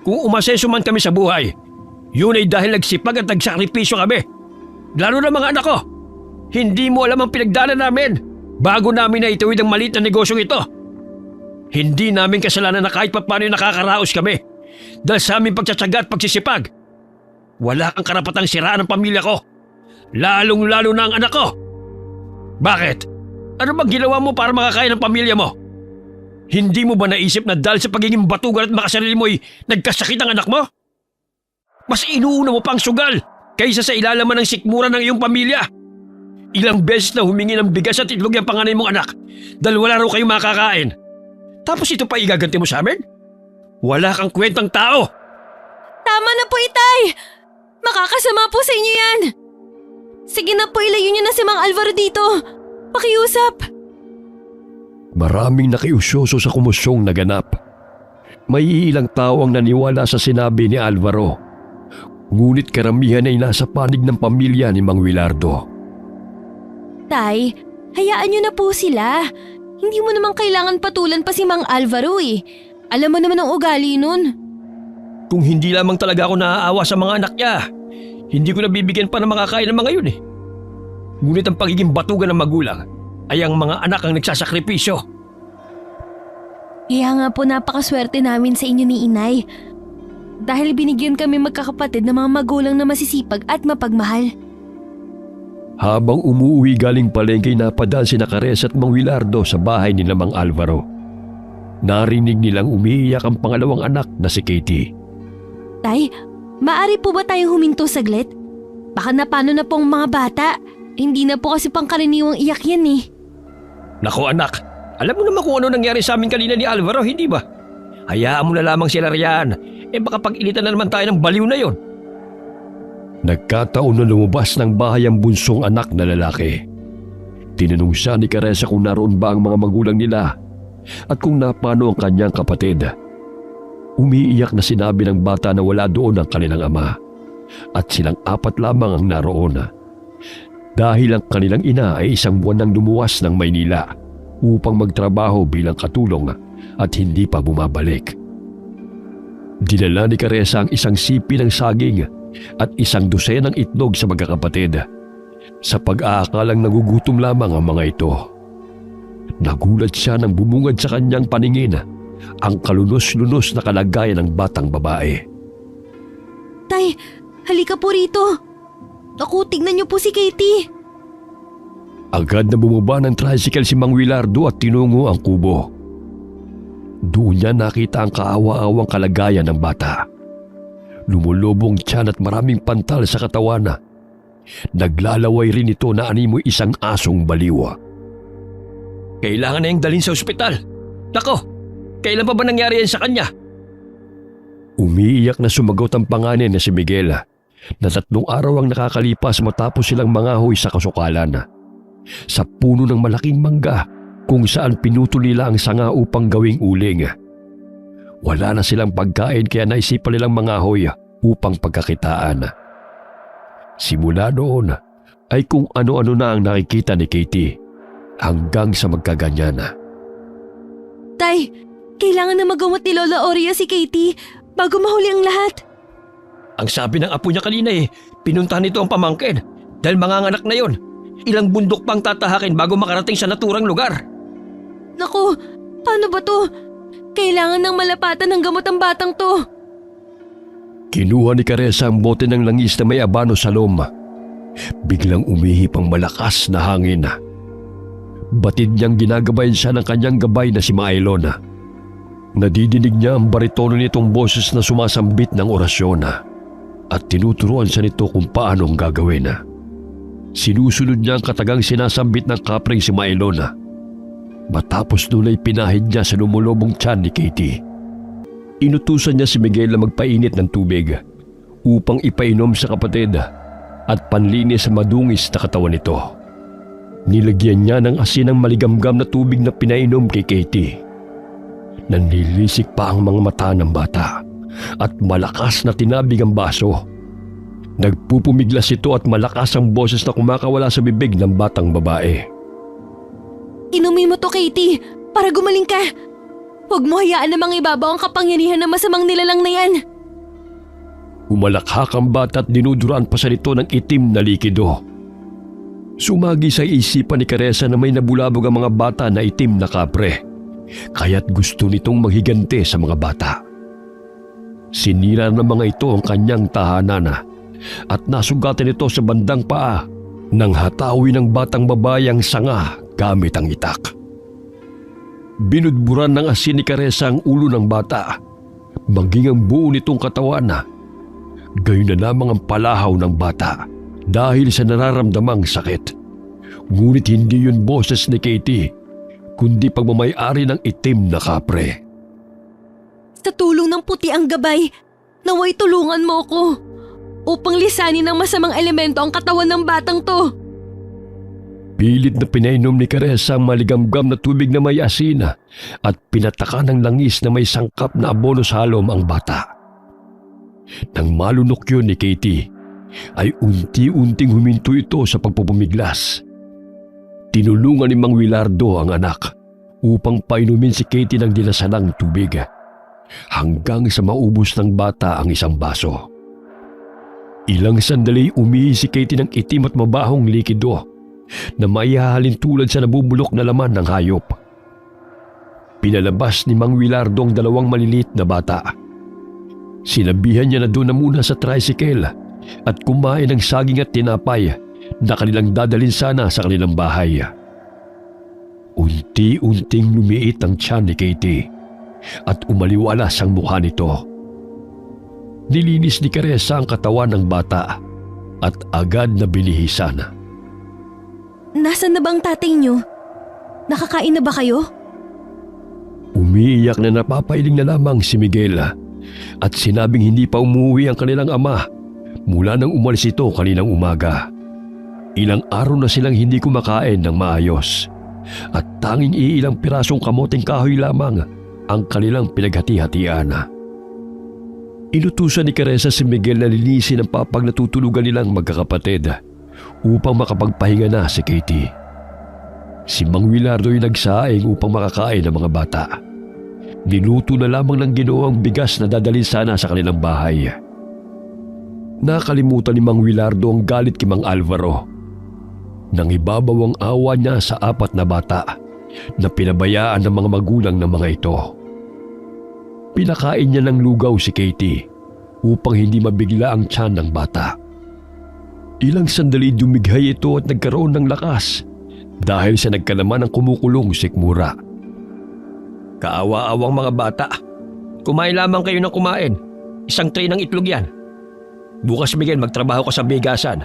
Kung umasenso man kami sa buhay, yun ay dahil nagsipag at nagsakripisyo kami. Lalo na mga anak ko. Hindi mo alam ang pinagdaanan namin bago namin na ituwid ang maliit na negosyong ito. Hindi namin kasalanan na kahit paano nakakaraos kami dahil sa aming pagtsatsaga at pagsisipag. Wala kang karapatang siraan ang pamilya ko, lalong-lalo na ang anak ko. Bakit? Ano bang ginawa mo para makakain ng pamilya mo? Hindi mo ba naisip na dahil sa pagiging batugan at makasarili mo'y nagkasakit ang anak mo? Mas inuuna mo pang sugal kaysa sa ilalaman ng sikmura ng iyong pamilya. Ilang beses na humingi ng bigas at itlog yung panganay mong anak dahil wala raw kayong makakain. Tapos ito pa igaganti mo sa amin? Wala kang kwentang tao! Tama na po, Itay! Makakasama po sa inyo yan! Sige na po, ilayo niyo na si Mang Alvaro dito. Pakiusap. Maraming nakiusyoso sa kumusyong naganap. May ilang tao ang naniwala sa sinabi ni Alvaro. Ngunit karamihan ay nasa panig ng pamilya ni Mang Wilardo. Tay, hayaan niyo na po sila. Hindi mo naman kailangan patulan pa si Mang Alvaro eh. Alam mo naman ang ugali nun. Kung hindi lamang talaga ako naaawa sa mga anak niya, hindi ko nabibigyan pa ng makakain ng mga yun eh. Ngunit ang pagiging batugan ng magulang ay ang mga anak ang nagsasakripisyo. Kaya nga po napakaswerte namin sa inyo ni Inay. Dahil binigyan kami magkakapatid ng mga magulang na masisipag at mapagmahal. Habang umuwi galing palengke, napadaan si Caressa at Mang Wilardo sa bahay ni Mang Alvaro. Narinig nilang umiiyak ang pangalawang anak na si Katie. Tay, maari po ba tayong huminto saglit? Baka napano na po ang mga bata. Hindi na po kasi pangkaraniwang iyak yan eh. Naku anak, alam mo naman kung ano nangyari sa amin kanina ni Alvaro, hindi ba? Hayaan mo na lamang sila riyan. Baka pag-ilitan na naman tayo ng baliw na yon. Nagkataon na lumabas ng bahay ang bunsong anak na lalaki. Tinanong siya ni Caressa kung naroon ba ang mga magulang nila at kung napano ang kanyang kapatid. Umiiyak na sinabi ng bata na wala doon ang kanilang ama at silang apat lamang ang naroon. Dahil ang kanilang ina ay isang buwan nang lumuwas ng Maynila upang magtrabaho bilang katulong at hindi pa bumabalik. Dinala ni Caressa ang isang sipi ng saging at isang dosenang itlog sa magkakapatid. Sa pag-aakalang nagugutom lamang ang mga ito. Nagulat siya nang bumungad sa kanyang paningin ang kalunos-lunos na kalagayan ng batang babae. Tay, halika po rito. Naku, tignan niyo po si Katie. Agad na bumaba ng tricycle si Mang Wilardo at tinungo ang kubo. Doon niya nakita ang kaawa-awang kalagayan ng bata. Lumulubong tiyan at maraming pantal sa katawan. Naglalaway rin ito na animoy isang asong baliw. Kailangan na yung dalhin sa ospital. Nako, kailan pa ba nangyari yan sa kanya? Umiiyak na sumagot ang panganay na si Miguel na 3 araw ang nakakalipas matapos silang mangahoy sa kasukalan. Sa puno ng malaking mangga kung saan pinutol nila ang sanga upang gawing uling. Wala na silang pagkain kaya naisipan nilang mangahoy upang pagkakitaan. Simula noon ay kung ano-ano na ang nakikita ni Katie hanggang sa magkaganyan. Tay, kailangan na magamot ni Lola Oria si Katie bago mahuli ang lahat. Ang sabi ng apo niya kanina pinuntahan nito ang pamangkin dahil manganganak na yon. Ilang bundok pang tatahakin bago makarating sa naturang lugar. Naku, paano ba to? Kailangan ng malapatan ng gamot ang batang to. Kinuha ni Caressa ang bote ng langis na may abano sa lom. Biglang umihip ang malakas na hangin. Batid niyang ginagabayan siya ng kanyang gabay na si Maylon. Nadidinig niya ang baritono nitong boses na sumasambit ng orasyon at tinuturuan siya nito kung paano ang gagawin. Sinusunod niya ang katagang sinasambit ng kapring si Maylon. Matapos nun ay pinahid niya sa lumulubong tiyan ni Katie. Inutusan niya si Miguel na magpainit ng tubig upang ipainom sa kapatid at panlinis sa madungis na katawan nito. Nilagyan niya ng asin ang maligamgam na tubig na pinainom kay Katie. Nanlilisik pa ang mga mata ng bata at malakas na tinabig ang baso. Nagpupumiglas ito at malakas ang boses na kumakawala sa bibig ng batang babae. Inumin mo to, Katie, para gumaling ka. Huwag mo hayaan na mangibabaw ang kapangyarihan ng masamang nilalang na yan. Umalakhak ang bata at dinuduraan pa sa nito ng itim na likido. Sumagi sa isipan ni Caressa na may nabulabog ang mga bata na itim na kapre, kaya't gusto nitong maghiganti sa mga bata. Sinira ng mga ito ang kanyang tahanan at nasugatan ito sa bandang paa nang hatawi ng batang babae ang sanga gamit ang itak. Binudburan ng asin ni Caressa ang ulo ng bata, maging ang buo nitong katawan. Gayon na lamang ang palahaw ng bata dahil sa nararamdamang sakit. Ngunit hindi yun boses ni Katie, kundi pagmamay-ari ng itim na kapre. Sa tulong ng puti ang gabay, naway tulungan mo ko upang lisanin ng masamang elemento ang katawan ng batang to. Pilit na pinainom ni Caressa ang maligamgam na tubig na may asin at pinataka ng langis na may sangkap na abono sa halom ang bata. Nang malunok yun ni Katie, ay unti-unting huminto ito sa pagpupumiglas. Tinulungan ni Mang Willardo ang anak upang painumin si Katie ng dinasalang tubig hanggang sa maubos ng bata ang isang baso. Ilang sandali umihi si Katie ng itim at mabahong likido na maihahalin tulad sa nabubulok na laman ng hayop. Pinalabas ni Mang Willardo ang dalawang maliliit na bata. Sinabihan niya na doon na muna sa tricycle at kumain ng saging at tinapay na kanilang dadalhin sana sa kanilang bahay. Unti-unting lumiit ang tiyan ni Katie at umaliwalas ang mukha nito. Nilinis ni Caressa ang katawan ng bata at agad na binihisan. Nasaan na bang tatay niyo? Nakakain na ba kayo? Umiiyak na napapailing na lamang si Miguel at sinabing hindi pa umuwi ang kanilang ama mula nang umalis ito kaninang umaga. Ilang araw na silang hindi kumakain ng maayos at tanging iilang pirasong kamoting kahoy lamang ang kanilang pinaghati-hatian. Inutusan ni Caressa si Miguel na linisin ang papag na tutulugan nilang magkakapatid upang makapagpahinga na si Katie. Si Mang Willardo ay nagsaing upang makakain ng mga bata. Niluto na lamang ng ginawang bigas na dadalhin sana sa kanilang bahay. Nakalimutan ni Mang Willardo ang galit kay Mang Alvaro. Nang ibabaw ang awa niya sa 4 na bata na pinabayaan ng mga magulang ng mga ito. Pinakain niya ng lugaw si Katie upang hindi mabigla ang tiyan ng bata. Ilang sandali dumighay ito at nagkaroon ng lakas dahil sa nagkalaman ng kumukulong sikmura. Kaawa-awang mga bata. Kumain lamang kayo ng kumain. Isang tray ng itlog yan. Bukas, Miguel, magtrabaho ka sa bigasan.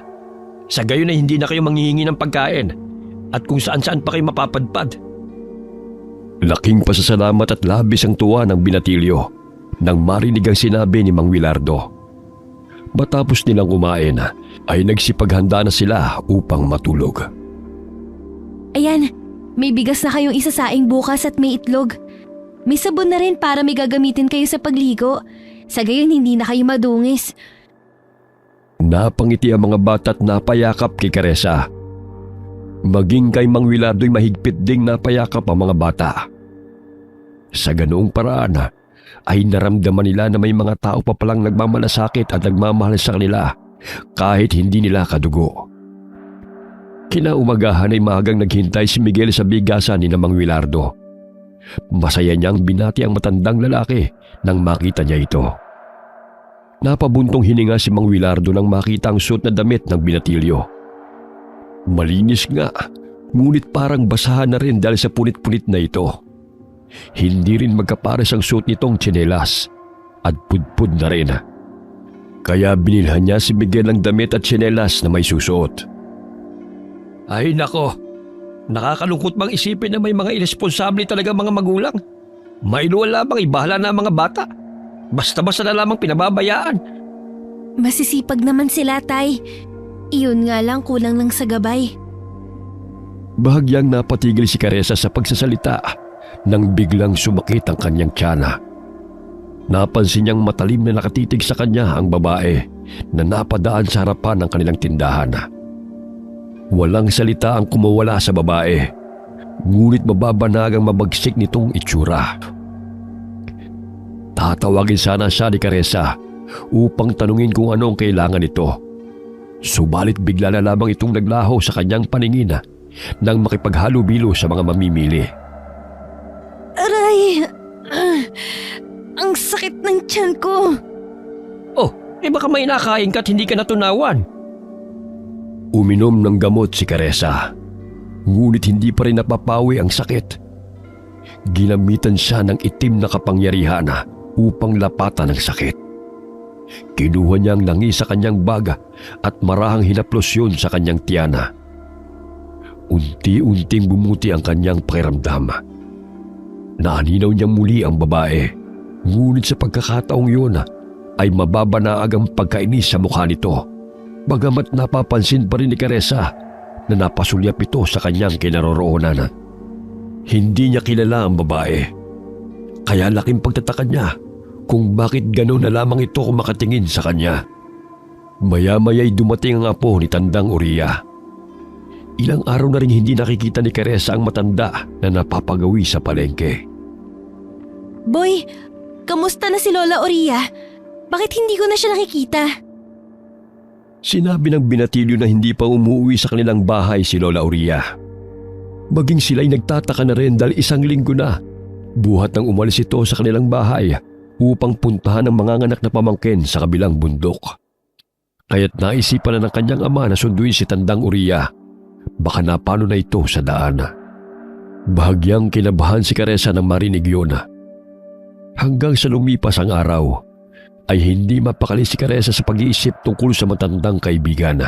Sa gayon ay hindi na kayo manghihingi ng pagkain at kung saan-saan pa kayo mapapadpad. Laking pasasalamat at labis ang tuwa ng binatilyo nang marinig ang sinabi ni Mang Willardo. Matapos nilang kumain ay nagsipaghanda na sila upang matulog. Ayan, may bigas na kayong isasaing bukas at may itlog. May sabon na rin para may gagamitin kayo sa pagligo. Sa gayon hindi na kayo madungis. Napangiti ang mga bata at napayakap kay Caressa. Maging kay Mang Willardo ay mahigpit ding napayakap ang mga bata. Sa ganoong paraan ay naramdaman nila na may mga tao pa palang nagmamalasakit at nagmamahal sa kanila kahit hindi nila kadugo. Kinaumagahan ay maagang naghintay si Miguel sa bigasan ni Mang Willardo. Masaya niyang binati ang matandang lalaki nang makita niya ito. Napabuntong hininga si Mang Willardo nang makita ang suot na damit ng binatilyo. Malinis nga, ngunit parang basahan na rin dahil sa punit-punit na ito. Hindi rin magkapares ang suot nitong tsinelas at pudpud na rin. Kaya binilhan niya si Miguel ng damit at tsinelas na may susuot. Ay nako, nakakalungkot bang isipin na may mga irresponsable talaga mga magulang? Mailuwan lamang ibahala na ang mga bata. Basta-basta na lamang pinababayaan. Masisipag naman sila, tay. Iyon nga lang kulang lang sa gabay. Bahagyang napatigil si Caressa sa pagsasalita nang biglang sumakit ang kanyang tiyana. Napansin niyang matalim na nakatitig sa kanya ang babae na napadaan sa harapan ng kanilang tindahan. Walang salita ang kumawala sa babae, ngunit mababanagang mabagsik nitong itsura. Tatawagin sana siya ni Caressa upang tanungin kung ano ang kailangan nito. Subalit bigla na lamang itong naglaho sa kanyang paningin nang makipaghalubilo sa mga mamimili. Aray! Ang sakit ng tiyan ko. Oh, baka may nakain ka at hindi ka natunawan. Uminom ng gamot si Caressa, ngunit hindi pa rin napapawi ang sakit. Ginamitan siya ng itim na kapangyarihan upang lapatan ang sakit. Kinuha niya ang langi sa kanyang baga at marahang hinaplos yun sa kanyang tiyana. Unti-unting bumuti ang kanyang pakiramdam. Naaninaw niya muli ang babae, ngunit sa pagkakataong yun ay mababanaag ang pagkainis sa mukha nito, bagamat napapansin pa rin ni Caressa na napasulyap ito sa kanyang kinaroroonan. Hindi niya kilala ang babae, kaya laking pagtataka niya kung bakit gano'n na lamang ito kumakatingin sa kanya. Maya-maya'y dumating ang apo ni Tandang Uriya. Ilang araw na rin hindi nakikita ni Caressa ang matanda na napapagawi sa palengke. Boy, kamusta na si Lola Oria? Bakit hindi ko na siya nakikita? Sinabi ng binatilyo na hindi pa umuwi sa kanilang bahay si Lola Oria. Maging sila'y nagtataka na rin dahil isang linggo na buhat nang umalis ito sa kanilang bahay upang puntahan ang manganganak na pamangkin sa kabilang bundok. Kaya't naisipan na ng kanyang ama na sunduin si Tandang Uriya. Baka napano na ito sa daan. Bahagyang kinabahan si Caressa nang marinig yun. Hanggang sa lumipas ang araw, ay hindi mapakali si Caressa sa pag-iisip tungkol sa matandang kaibigan.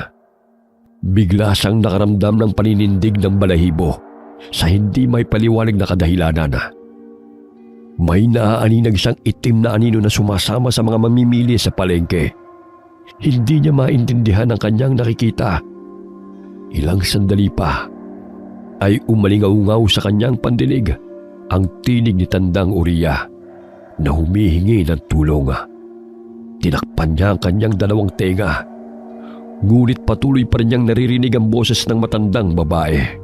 Bigla siyang nakaramdam ng paninindig ng balahibo sa hindi may paliwanag na kadahilanan. May naaaninag siyang itim na anino na sumasama sa mga mamimili sa palengke. Hindi niya maintindihan ang kanyang nakikita. Ilang sandali pa ay umalingaw-ngaw sa kanyang pandinig ang tinig ni Tandang Uriya na humihingi ng tulong. Tinakpan niya ang kanyang dalawang tenga, ngunit patuloy pa rin niyang naririnig ang boses ng matandang babae.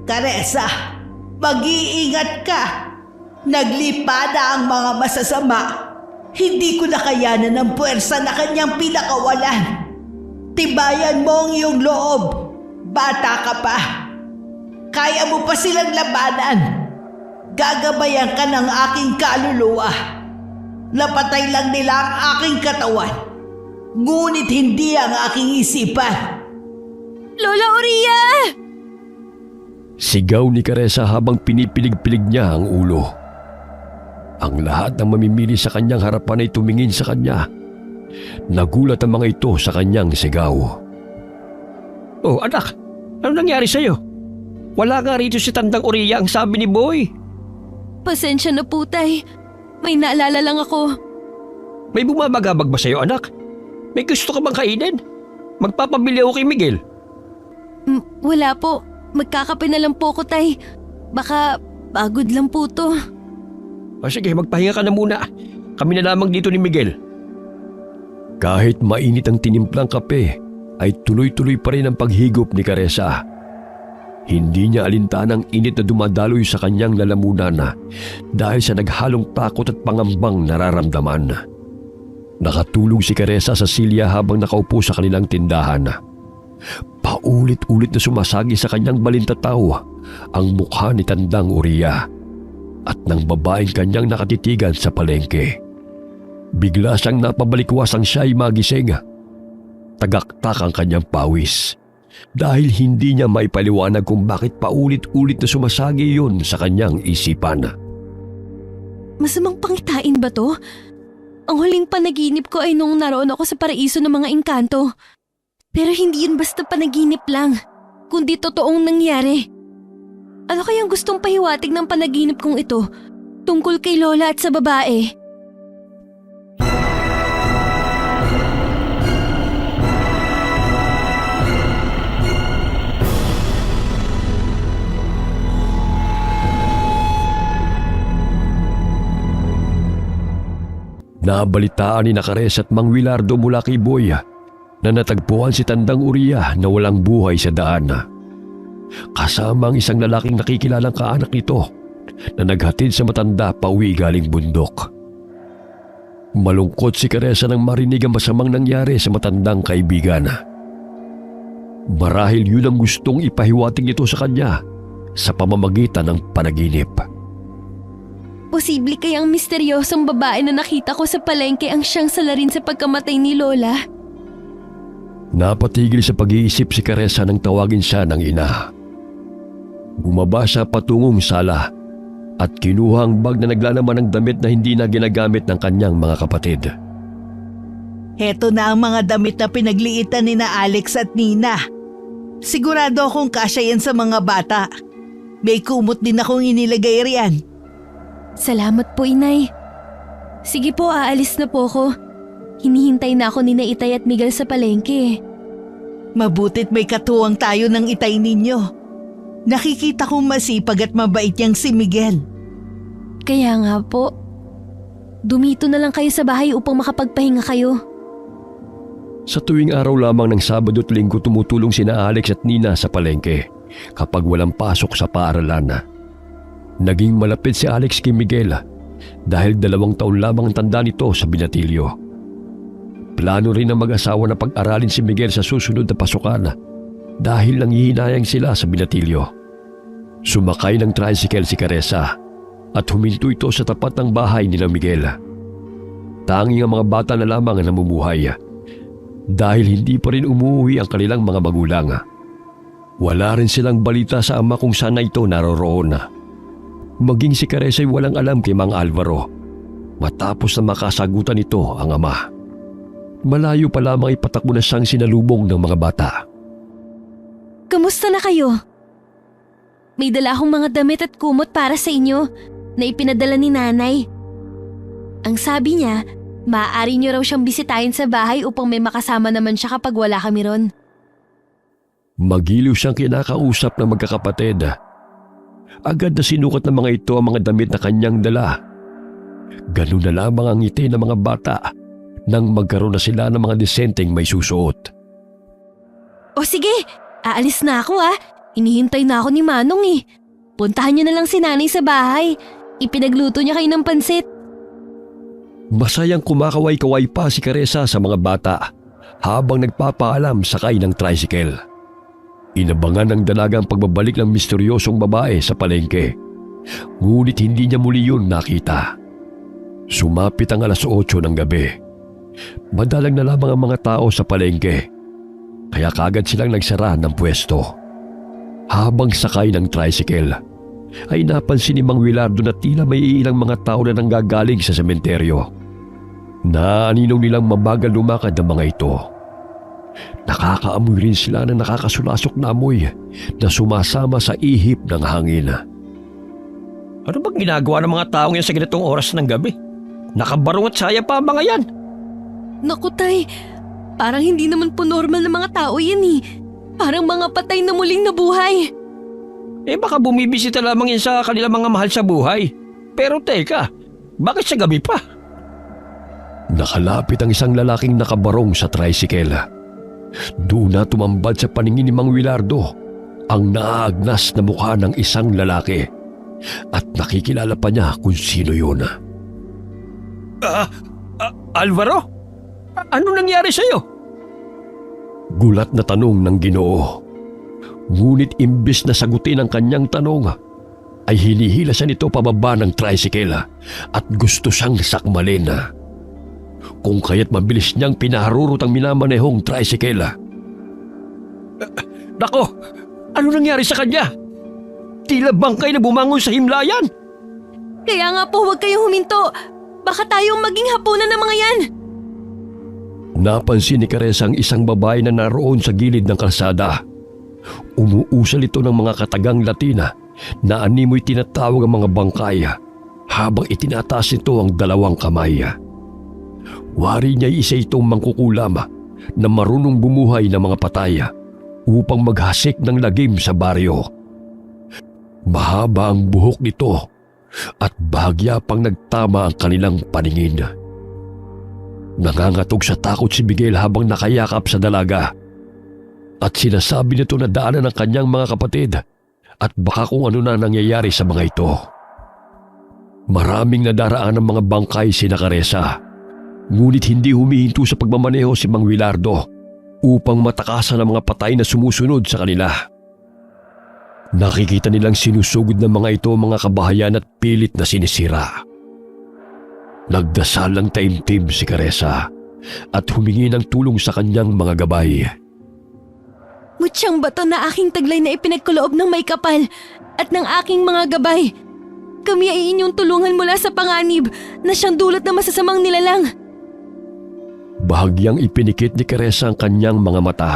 Caressa, mag-iingat ka. Naglipa na ang mga masasama. Hindi ko nakayanan ng puwersa na kanyang pinakawalan. Tibayan mo ang iyong loob. Bata ka pa. Kaya mo pa silang labanan. Gagabayan ka ng aking kaluluwa. Napatay lang nila ang aking katawan, ngunit hindi ang aking isipan. Lola Oria! Sigaw ni Caressa habang pinipilig-pilig niya ang ulo. Ang lahat ng mamimili sa kanyang harapan ay tumingin sa kanya. Nagulat ang mga ito sa kanyang sigaw. Oh, anak, ano nangyari sa'yo? Wala nga rito si Tandang Uriya ang sabi ni Boy. Pasensya na po, tay. May naalala lang ako. May bumabagabag ba sa'yo, anak? May gusto ka bang kainin? Magpapabili ako kay Miguel. Wala po. Magkakape na lang po ko, tay. Baka pagod lang po to. O sige, magpahinga ka na muna. Kami na lamang dito ni Miguel. Kahit mainit ang tinimplang kape, ay tuloy-tuloy pa rin ang paghigop ni Caressa. Hindi niya alintanang init na dumadaloy sa kanyang lalamunan dahil sa naghalong takot at pangambang nararamdaman. Nakatulog si Caressa sa silya habang nakaupo sa kanilang tindahan. Paulit-ulit na sumasagi sa kanyang balintataw ang mukha ni Tandang Uriya at ng babaeng kanyang nakatitigan sa palengke. Bigla siyang napabalikwasang siya'y magising. Tagaktak ang kanyang pawis dahil hindi niya maipaliwanag kung bakit paulit-ulit na sumasagi yun sa kanyang isipan. Masamang pangitain ba to? Ang huling panaginip ko ay nung naroon ako sa paraiso ng mga engkanto. Pero hindi yun basta panaginip lang, kundi totoong nangyari. Ano kayang gustong pahiwatig ng panaginip kong ito tungkol kay Lola at sa babae? Nabalitaan ni Nakares at Mang Wilardo mula kay Boy na natagpuan si Tandang Uriah na walang buhay sa daan. Kasama ang isang lalaking nakikilalang kaanak nito na naghatid sa matanda pauwi galing bundok. Malungkot si Caressa nang marinig ang masamang nangyari sa matandang kaibigan. Marahil yun ang gustong ipahiwatig nito sa kanya sa pamamagitan ng panaginip. Posible kayang misteryosong babae na nakita ko sa palengke ang siyang salarin sa pagkamatay ni Lola? Napatigil sa pag-iisip si Caressa nang tawagin siya ng ina. Bumaba siya patungong sala at kinuha ang bag na naglalaman ng damit na hindi na ginagamit ng kanyang mga kapatid. Heto na ang mga damit na pinagliitan ni na Alex at Nina. Sigurado akong kasya yan sa mga bata. May kumot din akong inilagay riyan. Salamat po, Inay. Sige po, aalis na po ako. Hinihintay na ako ni na Itay at Miguel sa palengke. Mabutit may katuwang tayo ng Itay ninyo. Nakikita kong masipag at mabait niyang si Miguel. Kaya nga po. Dumito na lang kayo sa bahay upang makapagpahinga kayo. Sa tuwing araw lamang ng Sabado at Linggo tumutulong sina Alex at Nina sa palengke kapag walang pasok sa paaralan. Naging malapit si Alex kay Miguel dahil 2 taon lamang ang tanda nito sa binatilyo. Plano rin ng mag-asawa na pag-aralin si Miguel sa susunod na pasukan dahil nanghihinayang sila sa binatilyo. Sumakay ng tricycle si Caressa at huminto ito sa tapat ng bahay nila Miguel. Tanging ang mga bata na lamang ang namumuhay dahil hindi pa rin umuwi ang kanilang mga magulang. Wala rin silang balita sa ama kung saan na ito naroroon. Maging si Caressa ay walang alam kay Mang Alvaro matapos na makasagutan nito ang ama. Malayo pa lamang ipatakbo na siyang sinalubong ng mga bata. Kamusta na kayo? May dala akong mga damit at kumot para sa inyo na ipinadala ni Nanay. Ang sabi niya, maaari niyo raw siyang bisitahin sa bahay upang may makasama naman siya kapag wala kami ron. Magiliw siyang kinakausap ng magkakapatid. Agad na sinukat ng mga ito ang mga damit na kanyang dala. Ganun na lamang ang ngiti ng mga bata nang magkaroon na sila ng mga disenteng may susuot. O sige, aalis na ako Inihintay na ako ni Manong Puntahan niyo na lang si Nanay sa bahay. Ipinagluto niya kayo ng pansit. Masayang kumakaway-kaway pa si Caressa sa mga bata habang nagpapaalam sakay ng tricycle. Inabangan ng dalagang pagbabalik ng misteryosong babae sa palengke. Ngunit hindi niya muli yun nakita. Sumapit ang 8:00 ng gabi. Madalang na lamang ang mga tao sa palengke. Kaya kagad silang nagsara ng pwesto. Habang sakay ng tricycle, ay napansin ni Mang Wilardo na tila may ilang mga tao na nanggagaling sa sementeryo. Naaninong nilang mabagal lumakad ang mga ito. Nakakaamoy rin sila ng nakakasulasok na amoy na sumasama sa ihip ng hangin. Ano bang ginagawa ng mga taong yan sa ganitong oras ng gabi? Nakabarong at saya pa ang mga yan. Naku Tay, parang hindi naman po normal na mga tao yan Parang mga patay na muling nabuhay. Baka bumibisita lamang yan sa kanilang mga mahal sa buhay. Pero teka, bakit sa gabi pa? Nakalapit ang isang lalaking nakabarong sa tricycle. Doon na tumambad sa paningin ni Mang Wilardo ang naaagnas na mukha ng isang lalaki at nakikilala pa niya kung sino yun. Alvaro? Ano nangyari sa'yo? Gulat na tanong ng Ginoo. Ngunit imbis na sagutin ang kanyang tanong, ay hinihila siya nito pababa ng tricycle at gusto siyang sakmalin. Kung kaya't mabilis niyang pinaharurot ang minamanehong tricycle. Nako, ano nangyari sa kanya? Tila bangkay na bumangon sa himlayan. Kaya nga po huwag kayong huminto. Baka tayong maging hapunan ng mga yan. Napansin ni Caressa ang isang babae na naroon sa gilid ng kalsada. Umuusal ito ng mga katagang Latina na animoy tinatawag ang mga bangkay habang itinataas nito ang 2 kamay. Wari niya isa itong mangkukulam na marunong bumuhay ng mga patay upang maghasik ng lagim sa baryo. Mahaba ang buhok nito at bahagya pang nagtama ang kanilang paningin. Nangangatog sa takot si Miguel habang nakayakap sa dalaga. At sinasabi nito na daanan ng kanyang mga kapatid at baka kung ano na nangyayari sa mga ito. Maraming nadaraan ng mga bangkay sina Caressa, ngunit hindi humihinto sa pagmamaneho si Mang Willardo upang matakasan ang mga patay na sumusunod sa kanila. Nakikita nilang sinusugod ng mga ito mga kabahayan at pilit na sinisira. Nagdasal ng taimtim si Caressa at humingi ng tulong sa kanyang mga gabay. Mutyang bato na aking taglay na ipinagkuloob ng may kapal at ng aking mga gabay. Kami ay inyong tulungan mula sa panganib na siyang dulot na masasamang nilalang. Bahagyang ipinikit ni Caressa ang kanyang mga mata.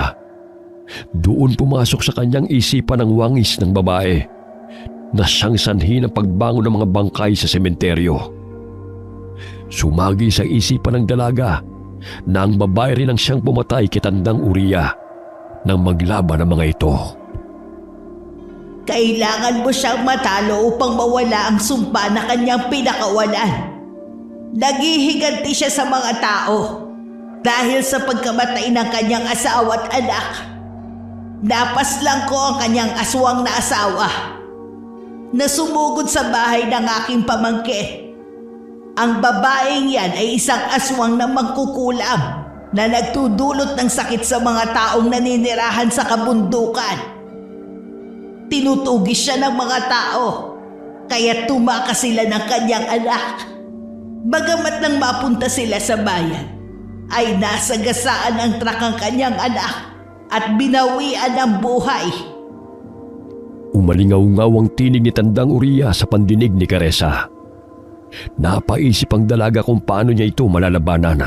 Doon pumasok sa kanyang isipan ang wangis ng babae na siyang sanhi ng pagbangon ng mga bangkay sa sementeryo. Sumagi sa isipan ng dalaga na ang babae rin ang siyang pumatay kay Tandang Uria nang maglaban ng mga ito. Kailangan mo siyang matalo upang mawala ang sumpa na kanyang pinakawalan. Naghihiganti siya sa mga tao dahil sa pagkamatay ng kanyang asawa at anak. Napaslang ko ang kanyang aswang na asawa na sumugod sa bahay ng aking pamangkin. Ang babaeng yan ay isang aswang na mangkukulam na nagtudulot ng sakit sa mga taong naninirahan sa kabundukan. Tinutugis siya ng mga tao, kaya tumakas sila ng kanyang anak. Bagamat nang mapunta sila sa bayan, ay nasagasaan ang trak ang kanyang anak at binawian ng buhay. Umalingaw-ngaw ang tinig ni Tandang Uria sa pandinig ni Caressa. Napaisip ang dalaga kung paano niya ito malalabanan,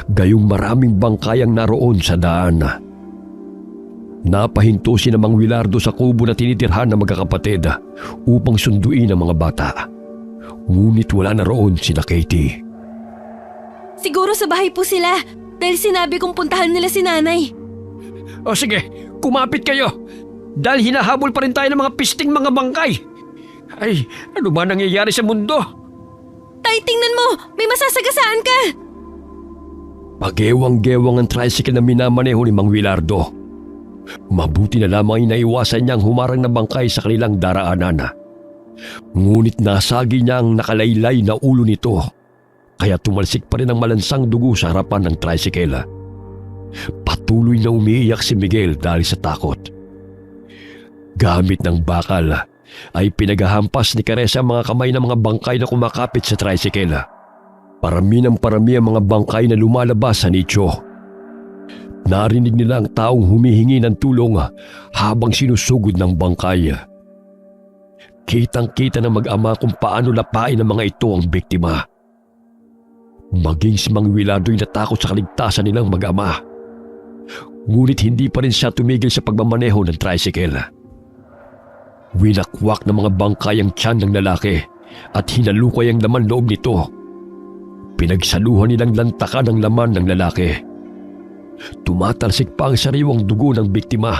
gayong maraming bangkay ang naroon sa daan. Napahinto si Mang Willardo sa kubo na tinitirhan ng magkakapatid upang sunduin ang mga bata. Ngunit wala na roon sina Katie. Siguro sa bahay po sila dahil sinabi kong puntahan nila si nanay. O sige, kumapit kayo. Dahil hinahabol pa rin tayo ng mga pisting mga bangkay. Ay, ano ba nangyayari sa mundo? Tay, tingnan mo! May masasagasaan ka! Pagewang-gewang ang tricycle na minamaneho ni Mang Willardo. Mabuti na lamang ay naiwasan niyang humarang na bangkay sa kanilang daraanan. Ngunit nasagi niya ang nakalaylay na ulo nito, kaya tumalsik pa rin ang malansang dugo sa harapan ng tricycle. Patuloy na umiiyak si Miguel dahil sa takot. Gamit ng bakal ay pinaghahampas ni Caressa ang mga kamay ng mga bangkay na kumakapit sa tricycle. Parami ng parami ang mga bangkay na lumalabas sa nicho. Narinig nila ang taong humihingi ng tulong habang sinusugod ng bangkay. Kitang-kita ng mag-ama kung paano lapain ng mga ito ang biktima. Maging si Mang Willardo ay natakot sa kaligtasan nilang mag-ama. Ngunit hindi pa rin siya tumigil sa pagmamaneho ng tricycle. Winakwak ng mga bangkay ang tiyan ng lalaki at hinalukay ang laman loob nito. Pinagsaluhan nilang lantakan ang laman ng lalaki. Tumatalsik pa ang sariwang dugo ng biktima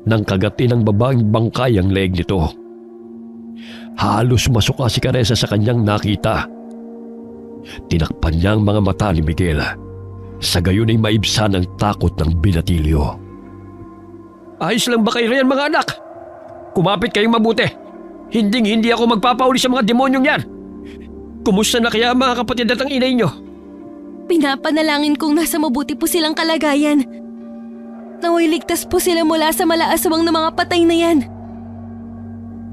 nang kagatin ng babaeng bangkay ang leeg nito. Halos masuka si Caressa sa kanyang nakita. Tinakpan niya ang mga mata ni Miguel. Sa gayon ay maibsan ang takot ng binatilyo. Ayos lang ba kayo riyan mga anak? Kumapit kayong mabuti. Hindi ako magpapauli sa mga demonyong yan. Kumusta na kaya mga kapatid at ang inay nyo? Pinapanalangin kong nasa mabuti po silang kalagayan. Naway ligtas po sila mula sa malaaswang na mga patay na yan.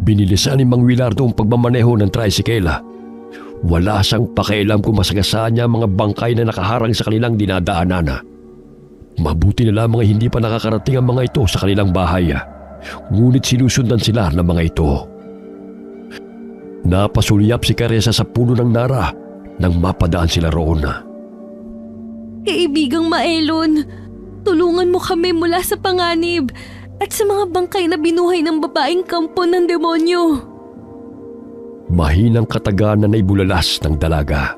Binilisan ni Mang Willardo ang pagmamaneho ng tricycle. Wala siyang pakialam kung masagasaan niya ang mga bangkay na nakaharang sa kanilang dinadaanan. Mabuti na lamang hindi pa nakakarating ang mga ito sa kanilang bahay. Ngunit sinusundan sila ng mga ito. Napasulyap si Caressa sa puno ng nara nang mapadaan sila roon. Kaibigang Maelon, tulungan mo kami mula sa panganib at sa mga bangkay na binuhay ng babaeng kampo ng demonyo. Mahinang kataganan na ibulalas ng dalaga.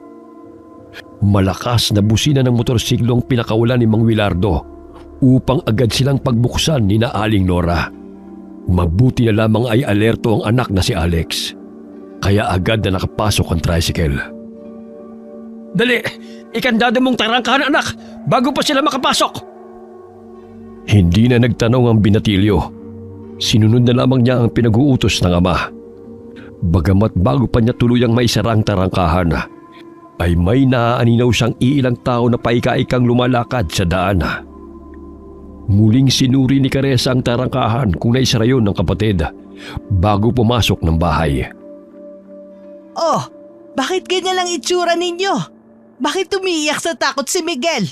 Malakas na busina ng motorsiklo ang pinakawalan ni Mang Willardo upang agad silang pagbuksan ni na Aling Nora. Mabuti na lamang ay alerto ang anak na si Alex, kaya agad na nakapasok ang tricycle. Dali, ikandado mong tarangkahan anak bago pa sila makapasok. Hindi na nagtanong ang binatilyo. Sinunod na lamang niya ang pinag-uutos ng ama. Bagamat bago pa niya tuluyang maisara ang tarangkahan, ay may naaaninaw siyang iilang tao na paika-ikang lumalakad sa daan. Muling sinuri ni Caressa ang tarangkahan kung naisara yun ng kapatid bago pumasok ng bahay. Oh, bakit ganyan ang itsura ninyo? Bakit umiiyak sa takot si Miguel?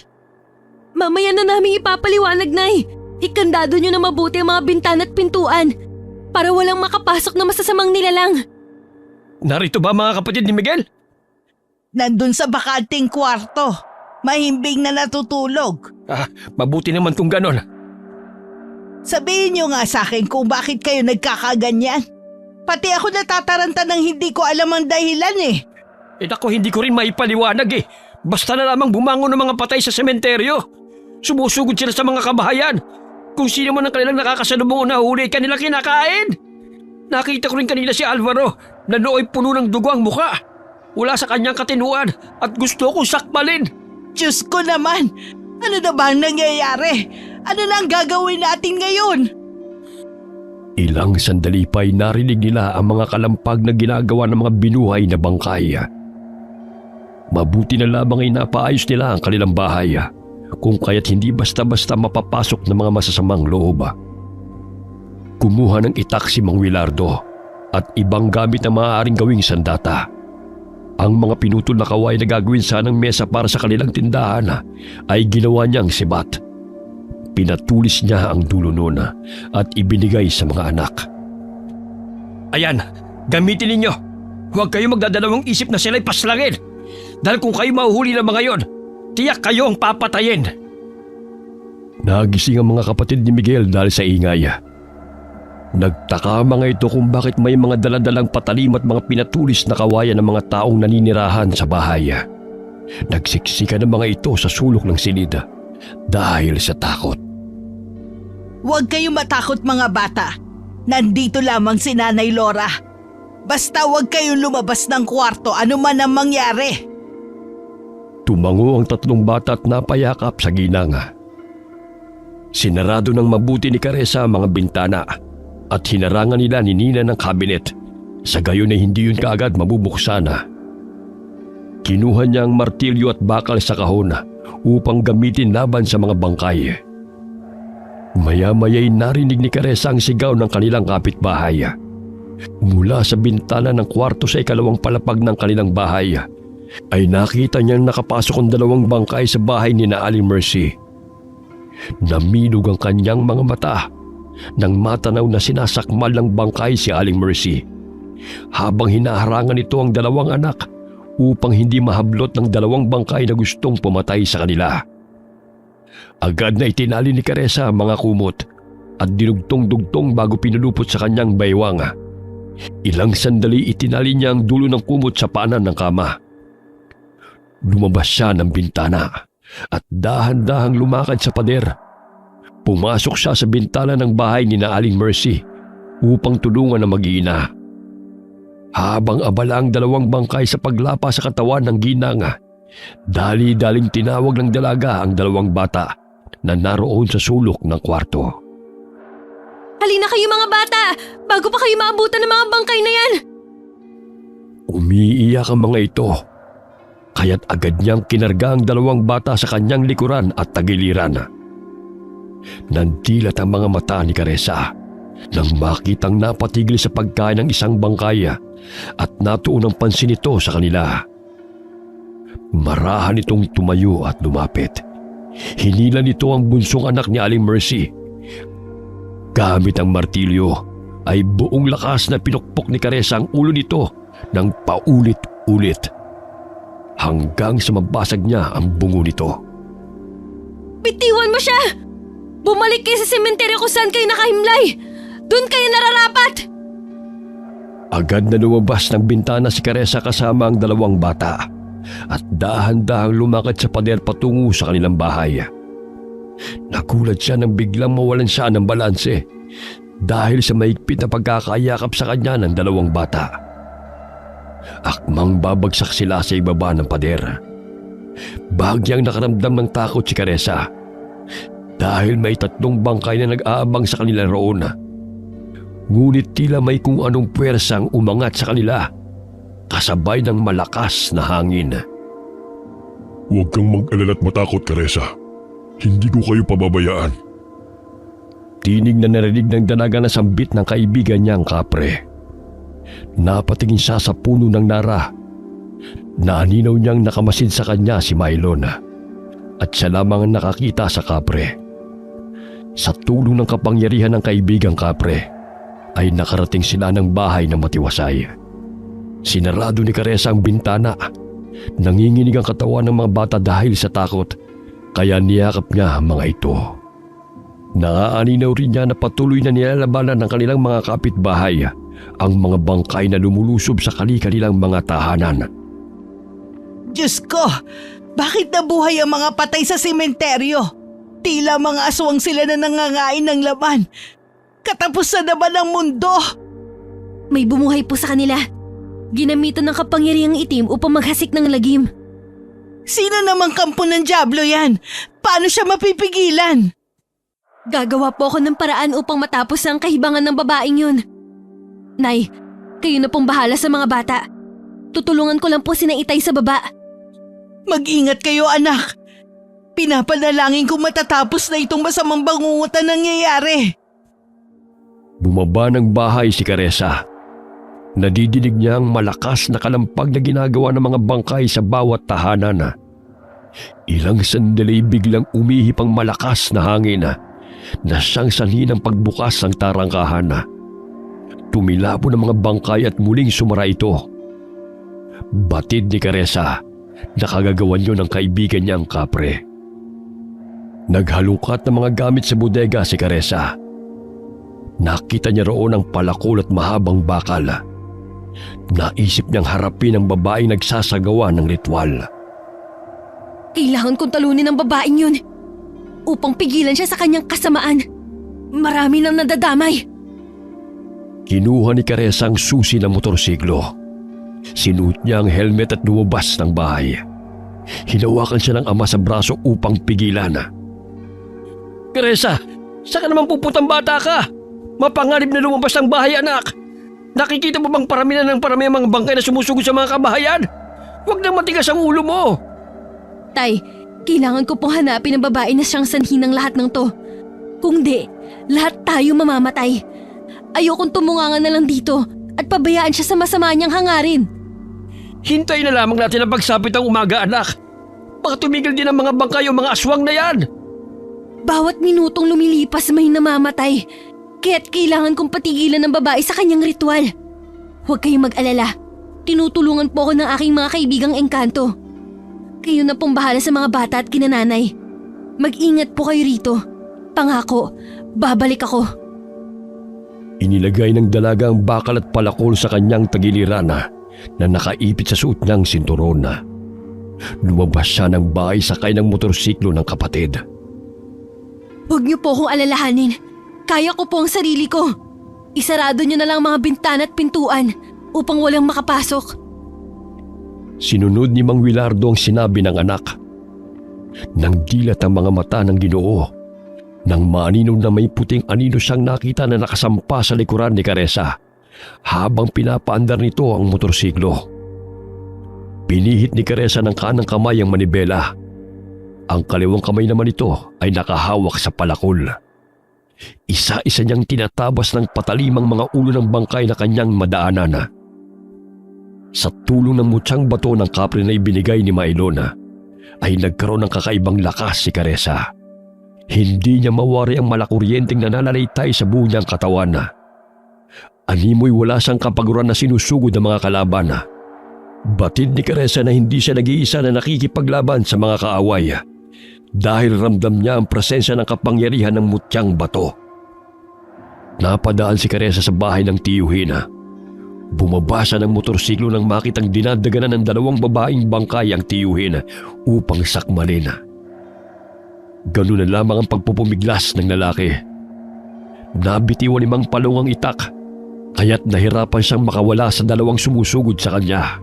Mamaya na namin ipapaliwanag, Nay. Ikandado nyo na mabuti ang mga bintana at pintuan para walang makapasok na masasamang nilalang. Narito ba mga kapatid ni Miguel? Nandun sa bakanting kwarto. Mahimbing na natutulog. Mabuti naman kung ganon. Sabihin nyo nga sa akin kung bakit kayo nagkakaganyan. Pati ako natataranta ng hindi ko alam ang dahilan eh. Ako hindi ko rin maipaliwanag eh. Basta na lamang bumangon ng mga patay sa sementeryo. Sumusugod sila sa mga kabahayan. Kung sino man ang kanilang nakakasalubong o nahuli, kanilang kinakain. Nakita ko rin kanina si Alvaro na nooy puno ng dugo ang muka. Wala sa kanyang katinuan at gusto kong sakmalin. Diyos ko naman! Ano na ba ang nangyayari? Ano na ang gagawin natin ngayon? Ilang sandali pa'y narinig nila ang mga kalampag na ginagawa ng mga binuhay na bangkay. Mabuti na lamang ay napaayos nila ang kanilang bahay kung kaya't hindi basta-basta mapapasok ng mga masasamang loob. Kumuha ng itak si Mang Wilardo at ibang gamit na maaaring gawing sandata. Ang mga pinutol na kaway na gagawin sanang mesa para sa kanilang tindahan ay ginawa niyang sibat. Pinatulis niya ang dulo noon at ibinigay sa mga anak. Ayan, gamitin ninyo. Huwag kayo magdadalawang isip na sila'y paslangin. Dahil kung kayo mahuhuli ng mga yon, tiyak kayo ang papatayin. Nagising ang mga kapatid ni Miguel dahil sa ingay. Nagtaka mga ito kung bakit may mga daladalang patalim at mga pinatulis na kawayan ng mga taong naninirahan sa bahay. Nagsiksika ng mga ito sa sulok ng silid dahil sa takot. Huwag kayong matakot mga bata. Nandito lamang si Nanay Laura. Basta huwag kayong lumabas ng kwarto ano man ang mangyari. Tumango ang tatlong bata at napayakap sa ginang. Sinarado ng mabuti ni Caressa ang mga bintana at hinarangan nila ni Nina ng kabinet. Sa gayon ay hindi yun kaagad mabubuksan. Kinuha niya ang martilyo at bakal sa kahon upang gamitin laban sa mga bangkay. Maya-maya'y narinig ni Caressa ang sigaw ng kanilang kapitbahay. Mula sa bintana ng kwarto sa ikalawang palapag ng kanilang bahay ay nakita niyang nakapasok ang dalawang bangkay sa bahay ni na Aling Mercy. Namilog ang kanyang mga mata nang matanaw na sinasakmal ng bangkay si Aling Mercy habang hinaharangan nito ang dalawang anak upang hindi mahablot ng dalawang bangkay na gustong pumatay sa kanila. Agad na itinali ni Caressa ang mga kumot at dinugtong-dugtong bago pinulupot sa kanyang baywang. Ilang sandali itinali niya ang dulo ng kumot sa paanan ng kama. Lumabas siya ng bintana at dahan-dahang lumakad sa pader. Pumasok siya sa bintana ng bahay ni na Aling Mercy upang tulungan ang mag-iina. Habang abala ang dalawang bangkay sa paglapa sa katawan ng ginang, dali-daling tinawag ng dalaga ang dalawang bata na naroon sa sulok ng kwarto. Halina kayo mga bata! Bago pa kayo maabutan ng mga bangkay na yan! Umiiyak ang mga ito, kaya't agad niyang kinarga ang dalawang bata sa kanyang likuran at tagiliran. Nandilat ang mga mata ni Caressa nang makitang napatigil sa pagkain ng isang bangkay at natuon ang pansin nito sa kanila. Marahan itong tumayo at lumapit. Hinila nito ang bunsong anak ni Aling Mercy. Gamit ang martilyo ay buong lakas na pinukpok ni Caressa ang ulo nito ng paulit-ulit hanggang sa mabasag niya ang bungo nito. Bitiwan mo siya! Bumalik kayo sa sementeryo kung saan kayo nakahimlay! Doon kayo nararapat! Agad na lumabas ng bintana si Caressa kasama ang dalawang bata at dahan-dahang lumakad sa pader patungo sa kanilang bahay. Nagulat siya nang biglang mawalan siya ng balanse dahil sa mahigpit na pagkakayakap sa kanya ng dalawang bata. Akmang babagsak sila sa ibaba ng pader Bahagyang nakaramdam ng takot si Caressa dahil may 3 bangkay na nag-aabang sa kanila roon. Ngunit tila may kung anong puwersang umangat sa kanila kasabay ng malakas na hangin. Huwag kang mag-alala at matakot, Caressa. Hindi ko kayo pababayaan. Tinig na narinig ng dalaga na sambit ng kaibigan niyang kapre. Napatingin siya sa puno ng nara. Naaninaw niyang nakamasid sa kanya si Mylon at siya lamang ang nakakita sa kapre. Sa tulong ng kapangyarihan ng kaibigang kapre ay nakarating sila ng bahay na matiwasay. Sinarado ni Caressa ang bintana. Nanginginig ang katawan ng mga bata dahil sa takot, kaya niyakap niya ang mga ito. Naaaninaw rin niya na patuloy na nilalabanan ng kanilang mga kapitbahay ang mga bangkay na lumulusob sa kanilang mga tahanan. Diyos ko! Bakit nabuhay ang mga patay sa sementeryo? Tila mga aswang sila na nangangain ng laman. Katapusan na ba ng mundo? May bumuhay po sa kanila. Ginamitan ng kapangyarihang itim upang maghasik ng lagim. Sino namang kampo ng dyablo yan? Paano siya mapipigilan? Gagawa po ako ng paraan upang matapos ang kahibangan ng babaeng yun. Nay, kayo na pong bahala sa mga bata. Tutulungan ko lang po sina Itay sa baba. Mag-ingat kayo, anak. Pinapanalangin kong matatapos na itong masamang bangungutan nangyayari. Bumaba ng bahay si Caressa. Nadidinig niya ang malakas na kalampag na ginagawa ng mga bangkay sa bawat tahanan. Ilang sandali biglang umihip ang malakas na hangin na siyang sanhi ng pagbukas ng tarangkahan. Tumilabo ng mga bangkay at muling sumara ito. Batid ni Caressa na kagagawan yun ng kaibigan niyang kapre. Naghalungkat ng mga gamit sa bodega si Caressa. Nakita niya roon ang palakol at mahabang bakal. Naisip niyang harapin ang babaeng nagsasagawa ng ritual. Kailangan kong talunin ang babaeng yun upang pigilan siya sa kanyang kasamaan. Marami nang nadadamay. Kinuha ni Caressa ang susi ng motorsiklo. Sinuot niya ang helmet at lumabas ng bahay. Hinawakan siya ng ama sa braso upang pigilan. Caressa, saan ka naman puputang bata ka? Mapanganib na lumabas ng bahay, anak. Nakikita mo bang paramihan ng parami ang mga bangkay na sumusugod sa mga kabahayan? Huwag nang matigas ang ulo mo. Tay, kailangan ko pong hanapin ang babae na siyang sanhi ng lahat ng to. Kung di, lahat tayo mamamatay. Ayokong tumungangan na lang dito at pabayaan siya sa masama niyang hangarin. Hintay na lamang natin ang pagsapit ng umaga, anak. Baka tumigil din ang mga bangkay o mga aswang na yan. Bawat minutong lumilipas may namamatay. Kaya't kailangan kong patigilan ng babae sa kanyang ritual. Huwag kayong mag-alala. Tinutulungan po ako ng aking mga kaibigang engkanto. Kayo na pong bahala sa mga bata at kinananay. Mag-ingat po kayo rito. Pangako, babalik ako. Inilagay ng dalaga ang bakal at palakol sa kanyang tagiliran na nakaipit sa suot niyang sinturon. Lumabas siya ng bahay sakay ng motorsiklo ng kapatid. Huwag niyo po akong alalahanin. Kaya ko po ang sarili ko. Isarado niyo na lang mga bintana at pintuan upang walang makapasok. Sinunod ni Mang Wilardo ang sinabi ng anak. Nang dilat ang mga mata ng Ginoo, nang maaninaw na may puting anino siyang nakita na nakasampa sa likuran ni Caressa habang pinapaandar nito ang motorsiklo. Pinihit ni Caressa ng kanang kamay ang manibela. Ang kaliwang kamay naman nito ay nakahawak sa palakol. Isa-isa niyang tinatabas ng patalimang mga ulo ng bangkay na kanyang madaanan. Sa tulong ng mutyang bato ng kapre na ibinigay ni Mylon ay nagkaroon ng kakaibang lakas si Caressa. Hindi niya mawari ang malakuryenteng nananalaytay sa buo niyang katawan. Animoy wala siyang kapaguran na sinusugod ng mga kalaban. Batid ni Caressa na hindi siya nag-iisa na nakikipaglaban sa mga kaaway dahil ramdam niya ang presensya ng kapangyarihan ng mutyang bato. Napadaan si Caressa sa bahay ng tiyuhin. Bumaba siya ng motorsiklo nang makitang dinadaganan ng 2 babaeng bangkay ang tiyuhin upang sakmalin. Ganun na lamang ang pagpupumiglas ng lalaki. Nabitiwan ni Mang Palong ang itak, kaya't nahirapan siyang makawala sa 2 sumusugod sa kanya.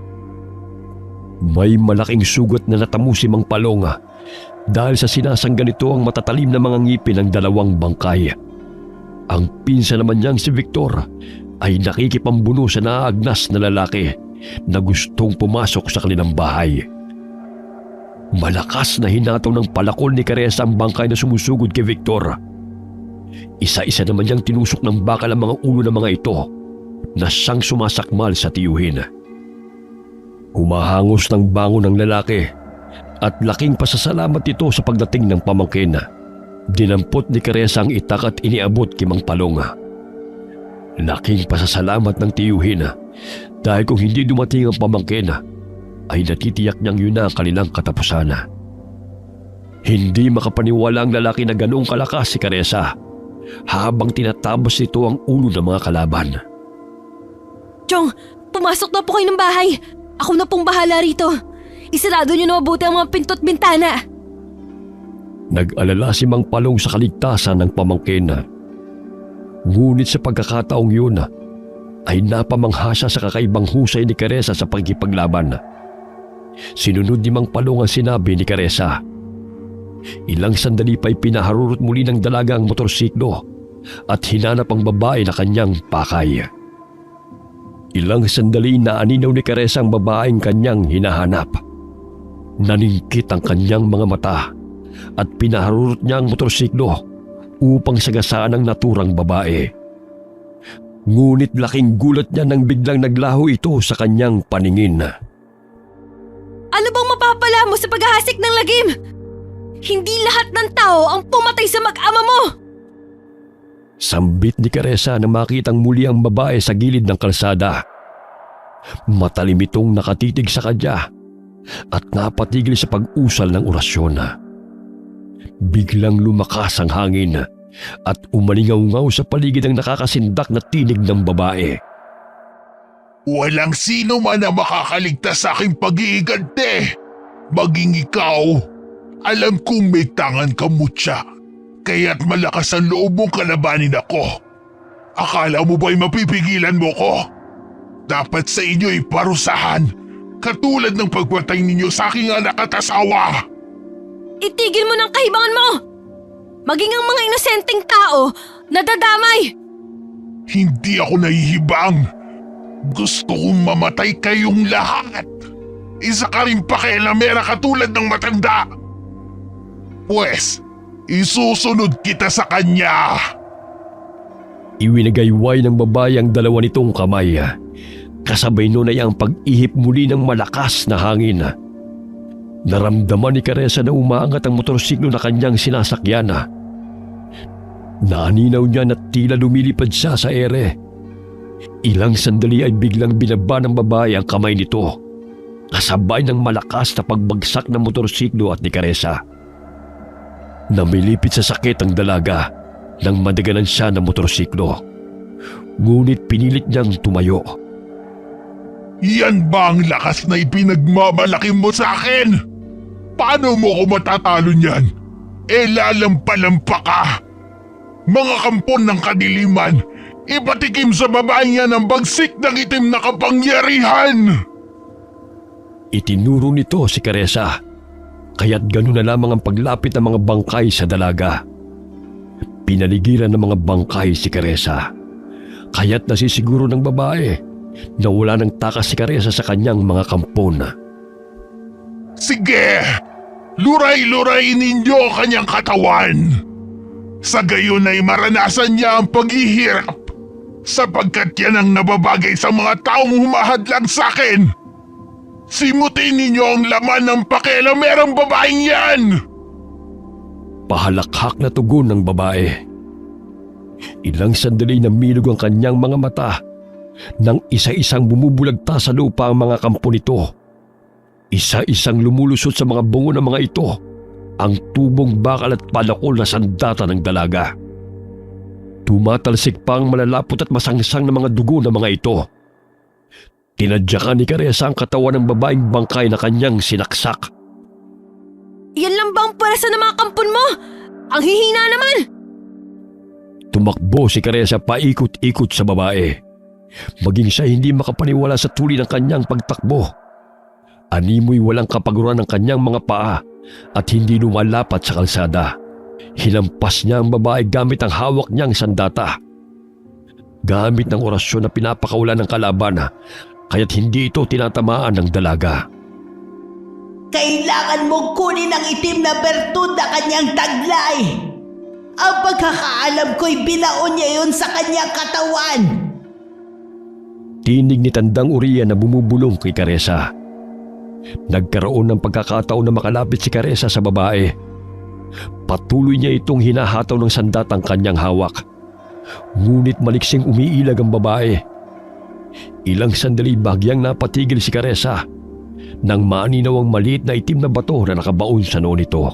May malaking sugat na natamo si Mang Palong dahil sa sinasangga nito ang matatalim na mga ngipin ng dalawang bangkay. Ang pinsan naman niyang si Victor ay nakikipambuno sa naagnas na lalaki na gustong pumasok sa kanilang bahay. Malakas na hinataw ng palakol ni Caressa ang bangkay na sumusugod kay Victor. Isa-isa naman niyang tinusok ng bakal ang mga ulo ng mga ito na siyang sumasakmal sa tiyuhin. Humahangos ng bangon ng lalaki at laking pasasalamat ito sa pagdating ng pamangkin. Dinampot ni Caressa ang itak at iniabot kay Mang Palong. Laking pasasalamat ng tiyuhin dahil kung hindi dumating ang pamangkin ay natitiyak niyang yun na ang kanilang katapusan. Hindi makapaniwala ang lalaki na ganoong kalakas si Caressa habang tinatabas nito ang ulo ng mga kalaban. Chong, pumasok na po kayo ng bahay. Ako na pong bahala rito. Isarado niyo na mabuti ang mga pinto't bintana. Nag-alala si Mang Palong sa kaligtasan ng pamangkin. Ngunit sa pagkakataong yun ay napamangha siya sa kakaibang husay ni Caressa sa pagkipaglaban. Sinunod ni Mang Palong ang sinabi ni Caressa. Ilang sandali pa'y pinaharurot muli ng dalaga ang motorsiklo at hinanap ang babae na kanyang pakay. Ilang sandali na aninaw ni Caressa ang babaeng kanyang hinahanap. Naningkit ang kanyang mga mata at pinaharurot niya ang motorsiklo upang sagasaan ang naturang babae. Ngunit laking gulat niya nang biglang naglaho ito sa kanyang paningin. Ano bang mapapala mo sa paghahasik ng lagim? Hindi lahat ng tao ang pumatay sa mag-ama mo! Sambit ni Caressa nang makitang muli ang babae sa gilid ng kalsada. Matalim itong nakatitig sa kanya at napatigil sa pag-usal ng orasyon. Biglang lumakas ang hangin at umalingaw-ngaw sa paligid ang nakakasindak na tinig ng babae. Walang sino man ang makakaligtas sa aking pag-iigante. Maging ikaw, alam kong may tangan ka, mutya. Kaya't malakas ang loob mong kalabanin ako. Akala mo ba'y mapipigilan mo ko? Dapat sa inyo'y parusahan, katulad ng pagpatay ninyo sa aking anak at asawa. Itigil mo ng kahibangan mo! Maging ang mga inosenteng tao nadadamay! Hindi ako nahihibang. Gusto kong mamatay kayong lahat. Isa ka rin pakialamera katulad ng matanda. Pwes, isusunod kita sa kanya. Iwinagayway ng babae ang dalawa nitong kamay. Kasabay nun ay ang pag-ihip muli ng malakas na hangin. Naramdaman ni Caressa na umaangat ang motorsiklo na kanyang sinasakyan. Naaninaw niya na tila lumilipad siya sa ere. Ilang sandali ay biglang binaba ng babae ang kamay nito, kasabay ng malakas na pagbagsak ng motorsiklo at ni Caressa. Namilipit sa sakit ang dalaga nang madaganan siya ng motorsiklo. Ngunit pinilit niyang tumayo. Yan ba ang lakas na ipinagmamalaki mo sa akin? Paano mo ko matatalo niyan? Lalampalampa ka! Mga kampon ng kadiliman, ipatikim sa babaeng yan ang bagsik ng itim na kapangyarihan! Itinuro nito si Caressa, kaya't gano'n na lamang ang paglapit ng mga bangkay sa dalaga. Pinaligiran ng mga bangkay si Caressa, kaya't nasisiguro ng babae na wala nang takas si Caressa sa kanyang mga kampon. Sige! Luray-lurayin ninyo ang kanyang katawan! Sa gayon ay maranasan niya ang paghihirap sapagkat yan ang nababagay sa mga taong humahadlang sa akin. Simutin ninyo ang laman ng pakialamerang babaeng yan! Pahalakhak na tugon ng babae. Ilang sandali na milog ang kanyang mga mata nang isa-isang bumubulagta sa lupa ang mga kampo nito. Isa-isang lumulusot sa mga bungo ng mga ito ang tubong bakal at palakol na sandata ng dalaga. Tumatalsik pa ang malalapot at masangsang na mga dugo ng mga ito. Tinadyakan ni Caressa ang katawan ng babaeng bangkay na kanyang sinaksak. Yan lang ba ang pwersa ng mga kampon mo? Ang hihina naman! Tumakbo si Caressa paikot-ikot sa babae. Maging siya hindi makapaniwala sa tuloy ng kanyang pagtakbo. Animoy walang kapaguran ng kanyang mga paa at hindi lumalapat sa kalsada. Hinampas niya ang babae gamit ang hawak niyang sandata. Gamit ng orasyon na pinapakawalan ng kalaban, kaya't hindi ito tinatamaan ng dalaga. Kailangan mong kunin ang itim na bertud na kanyang taglay. Ang pagkakaalam ko'y binaon niya yun sa kanyang katawan. Tinig ni Tandang Uriya na bumubulong kay Caressa. Nagkaroon ng pagkakataon na makalapit si Caressa sa babae. Patuloy niya itong hinahataw ng sandatang kanyang hawak. Ngunit maliksing umiilag ang babae. Ilang sandali bagyang napatigil si Caressa nang maninaw ang maliit na itim na bato na nakabaon sa noo nito.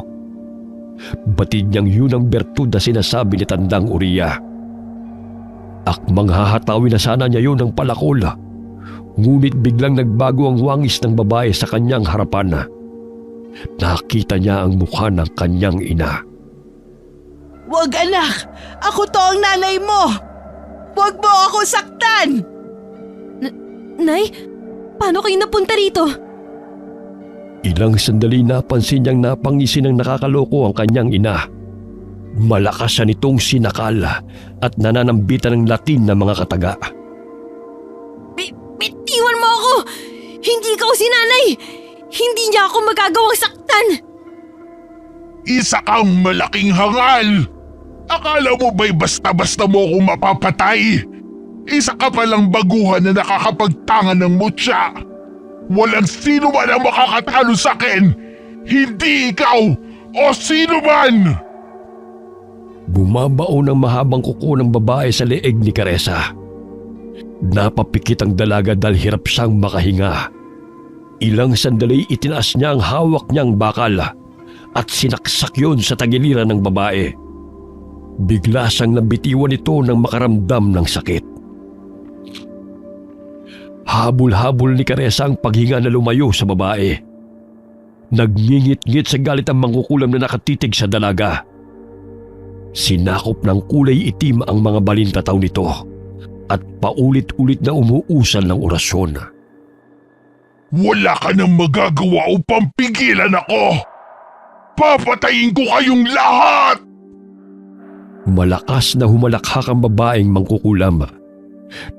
Batid niyang yun ang bertud na sinasabi ni Tandang Uriya. Akmang hahatawin na sana niya yun ng palakol. Ngunit biglang nagbago ang wangis ng babae sa kanyang harapan. Nakita niya ang mukha ng kanyang ina. Wag anak! Ako to ang nanay mo! Wag mo ako saktan! Nay, paano kayo napunta rito? Ilang sandali napansin niyang napangisi ng nakakaloko ang kanyang ina. Malakas siya nitong sinakal at nananambitan ng latin na mga kataga. Bitiwan mo ako! Hindi ikaw si nanay! Hindi niya ako magagawang saktan! Isa kang malaking hangal! Akala mo ba'y basta-basta mo akong mapapatay? Isa ka palang baguhan na nakakapagtangan ng mutya. Walang sino man ang makakatalo sa akin! Hindi ikaw o sino man! Bumabao ng mahabang kuko ng babae sa leeg ni Caressa. Napapikit ang dalaga dahil hirap siyang makahinga. Ilang sandali itinaas niya ang hawak niyang bakal at sinaksak yun sa tagiliran ng babae. Bigla siyang nabitiwan ito nang makaramdam ng sakit. Habol-habol ni Caressa ang paghinga na lumayo sa babae. Nagngingit-ngit sa galit ang mangkukulam na nakatitig sa dalaga. Sinakop ng kulay itim ang mga balintataw nito at paulit-ulit na umuusal ng orasyon. Wala ka nang magagawa upang pigilan ako! Papatayin ko kayong lahat! Malakas na humalakhak ang babaeng mangkukulam.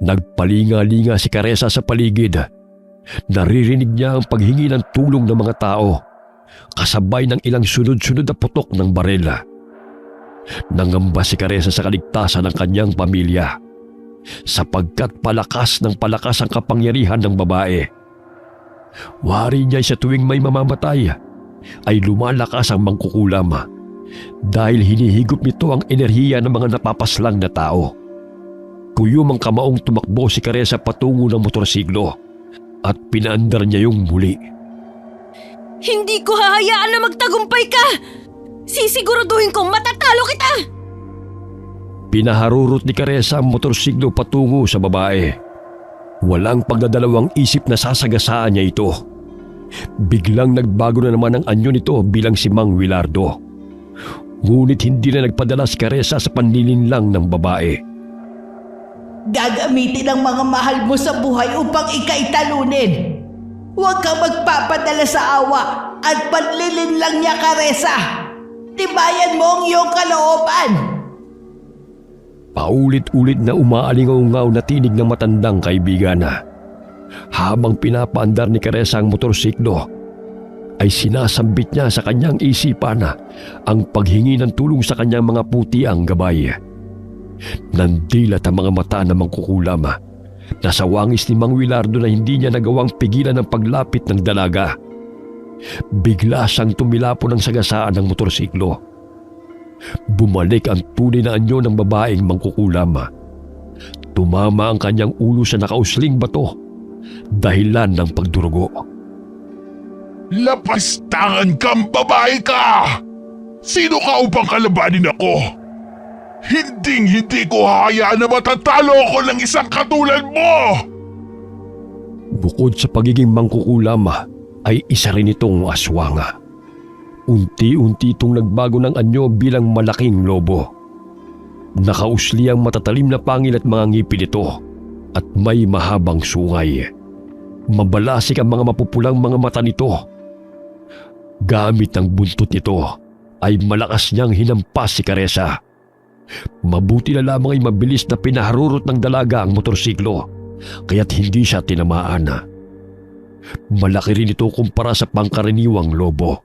Nagpalinga-linga si Caressa sa paligid. Naririnig niya ang paghingi ng tulong ng mga tao, kasabay ng ilang sunod-sunod na putok ng barela. Nangamba si Caressa sa kaligtasan ng kanyang pamilya, sapagkat palakas ng palakas ang kapangyarihan ng babae. Wari niya sa tuwing may mamamatay ay lumalakas ang mangkukulam dahil hinihigop nito ang enerhiya ng mga napapaslang na tao. Kuyom ang kamaong tumakbo si Caressa patungo ng motorsiklo at pinaandar niya yung muli. Hindi ko hahayaan na magtagumpay ka! Sisiguraduhin kong matatalo kita! Pinaharurot ni Caressa ang motorsiklo patungo sa babae. Walang pagdadalawang isip na sasagasaan niya ito. Biglang nagbago na naman ang anyo nito bilang si Mang Willardo. Ngunit hindi na nagpadala si Caressa sa panlilinlang ng babae. Gagamitin ang mga mahal mo sa buhay upang ika'y talunin. Huwag kang magpapadala sa awa at panlilinlang niya, Caressa. Tibayan mo ang iyong kalooban. Paulit-ulit na umaalingaw-ngaw na tinig ng matandang kaibigan. Habang pinapaandar ni Caressa ang motorsiklo, ay sinasambit niya sa kanyang isipan ang paghingi ng tulong sa kanyang mga putiang gabay. Nandilat ang mga mata ng mangkukulam na sa wangis ni Mang Willardo na hindi niya nagawang pigilan ang paglapit ng dalaga. Bigla siyang tumilapo ng sagasaan ng motorsiklo. Bumalik ang tunay na anyo ng babaeng mangkukulam. Tumama ang kanyang ulo sa nakausling bato, dahilan ng pagdurugo. Lapastangan kang babae ka! Sino ka upang kalabanin ako? Hinding-hindi ko hahayaan na matatalo ako ng isang katulad mo! Bukod sa pagiging mangkukulam, ay isa rin itong aswang. Unti-unti itong nagbago ng anyo bilang malaking lobo. Nakausli ang matatalim na pangil at mga ngipin nito at may mahabang sungay. Mabalasik ang mga mapupulang mga mata nito. Gamit ang buntot nito ay malakas niyang hinampas si Caressa. Mabuti na lamang ay mabilis na pinaharurot ng dalaga ang motorsiklo, kaya't hindi siya tinamaan. Malaki rin ito kumpara sa pangkaraniwang lobo.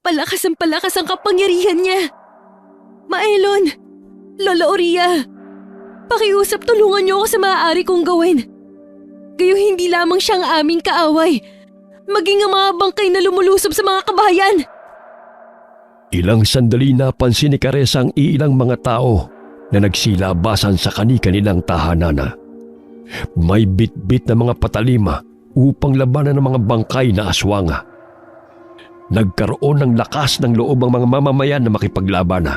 Palakas ang kapangyarihan niya. Maelon, Lola Oria, pakiusap tulungan niyo ako sa maaari kong gawin. Gayo hindi lamang siyang aming kaaway, maging ang mga bangkay na lumulusob sa mga kabahayan. Ilang sandali napansin ni Caressa ang ilang mga tao na nagsilabasan sa kani-kanilang tahanan. May bit-bit na mga patalima upang labanan ng mga bangkay na aswang. Nagkaroon ng lakas ng loob ang mga mamamayan na makipaglaban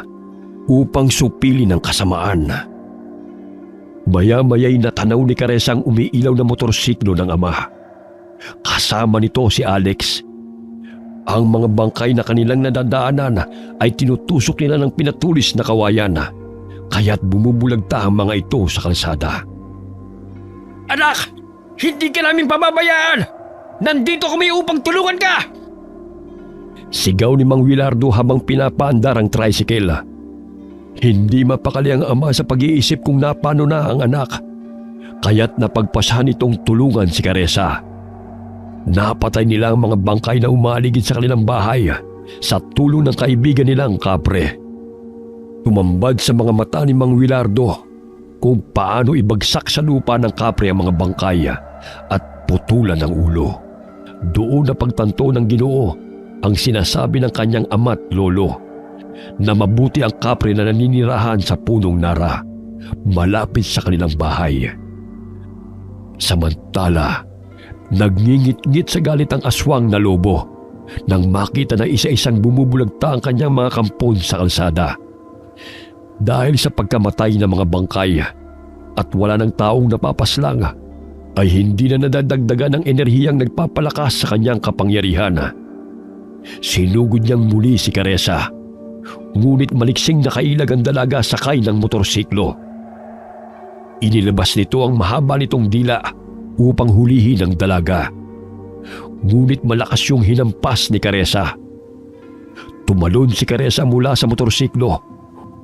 upang supili ng kasamaan. Maya-maya'y natanaw ni Caressa ang umiilaw na motorsiklo ng ama. Kasama nito si Alex. Ang mga bangkay na kanilang nadadaanan ay tinutusok nila ng pinatulis na kawayan, kaya't bumubulagta ang mga ito sa kalsada. Anak! Hindi ka namin pababayaan! Nandito kami upang tulungan ka! Sigaw ni Mang Willardo habang pinapaandar ang tricycle. Hindi mapakali ang ama sa pag-iisip kung napano na ang anak, kaya't napagpasahan itong tulungan si Caressa. Napatay nila ang mga bangkay na umaligid sa kanilang bahay sa tulong ng kaibigan nilang kapre. Tumambad sa mga mata ni Mang Willardo kung paano ibagsak sa lupa ng kapre ang mga bangkay at putulan ng ulo. Doon na pagtanto ng Ginoo ang sinasabi ng kanyang ama't lolo na mabuti ang kapre na naninirahan sa punong nara malapit sa kanilang bahay. Samantala, nagngingit-ngit sa galit ang aswang na lobo nang makita na isa-isang bumubulagta ang kanyang mga kampon sa kalsada. Dahil sa pagkamatay ng mga bangkay at wala ng taong napapaslang, ay hindi na nadadagdagan ng enerhiyang nagpapalakas sa kanyang kapangyarihan. Sinugod niyang muli si Caressa, ngunit maliksing na kailag ang dalaga sakay ng motorsiklo. Inilabas nito ang mahaba nitong dila upang hulihin ang dalaga. Ngunit malakas yung hinampas ni Caressa. Tumalon si Caressa mula sa motorsiklo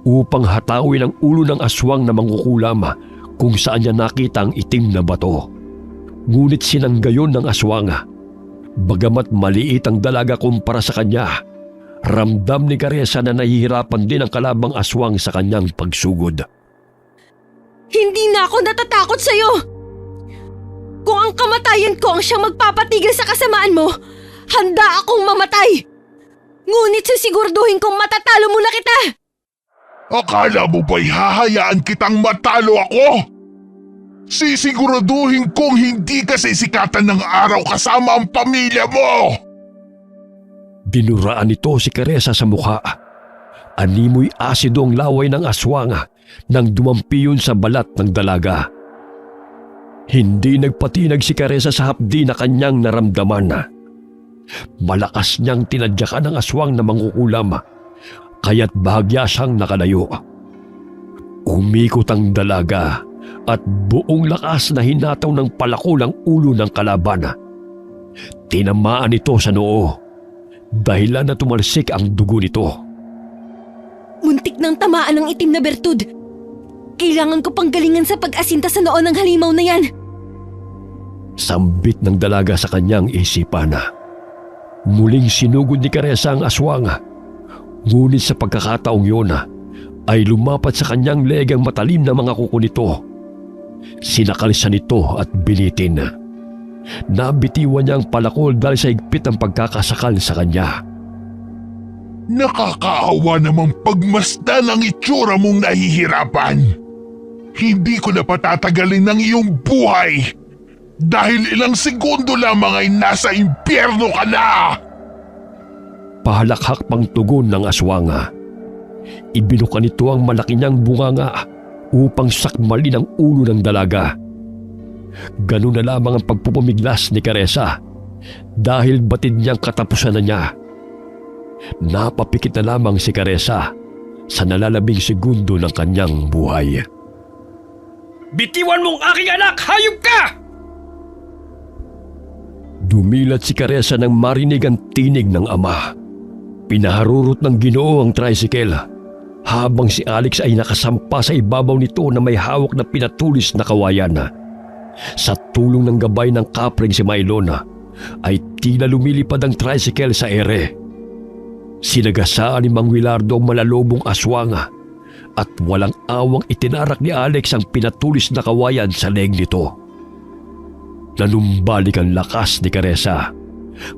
upang hatawin ang ulo ng aswang na mangkukulam kung saan niya nakita ang itim na bato. Ngunit sinanggayon ng aswang. Bagamat maliit ang dalaga kumpara sa kanya, ramdam ni Caressa na nahihirapan din ang kalabang aswang sa kanyang pagsugod. Hindi na ako natatakot sa'yo! Kung ang kamatayan ko ang siyang magpapatigil sa kasamaan mo, handa akong mamatay! Ngunit sisigurduhin kong matatalo mo na kita! Akala mo ba'y hahayaan kitang matalo ako? Sisiguraduhin kong hindi ka sisikatan ng araw kasama ang pamilya mo! Dinuraan nito si Caressa sa mukha. Animoy asido ang laway ng aswang nang dumampi yun sa balat ng dalaga. Hindi nagpatinag si Caressa sa hapdi na kanyang naramdaman. Malakas niyang tinadyakan ng aswang na mangkukulam, kaya't bahagya siyang nakalayo. Umikot ang dalaga at buong lakas na hinataw ng palakol ang ulo ng kalaban. Tinamaan ito sa noo, dahilan na tumalsik ang dugo nito. Muntik nang tamaan ng itim na bertud. Kailangan ko pang galingan sa pag-asinta sa noo ng halimaw na yan. Sambit ng dalaga sa kanyang isipan. Muling sinugod ni Caressa ang aswang. Ngunit sa pagkakataong yun, ay lumapat sa kanyang leeg ang matalim na mga kuko nito. Sinakalisan nito at binitin. Nabitiwan niya ang palakol dahil sa higpit ang pagkakasakal sa kanya. Nakakaawa namang pagmasdan ang itsura mong nahihirapan. Hindi ko na patatagalin ng iyong buhay dahil ilang segundo lamang ay nasa impyerno ka na! Pahalakhak pang tugon ng aswang. Ibinuka nito ang malaki niyang bunganga upang sakmalin ang ulo ng dalaga. Ganun na lamang ang pagpupumiglas ni Caressa dahil batid niyang katapusan na niya. Napapikit na lamang si Caressa sa nalalabing segundo ng kanyang buhay. Bitiwan mong aking anak! Hayop ka! Sumilat si Caressa nang marinig ang tinig ng ama. Pinaharurot ng Ginoo ang tricycle habang si Alex ay nakasampa sa ibabaw nito na may hawak na pinatulis na kawayan. Sa tulong ng gabay ng kapring si Maylon ay tila lumilipad ang tricycle sa ere. Sinagasaan ni Mang Wilardo ang malalobong aswang at walang awang itinarak ni Alex ang pinatulis na kawayan sa leeg nito. Nanumbalik ang lakas ni Caressa,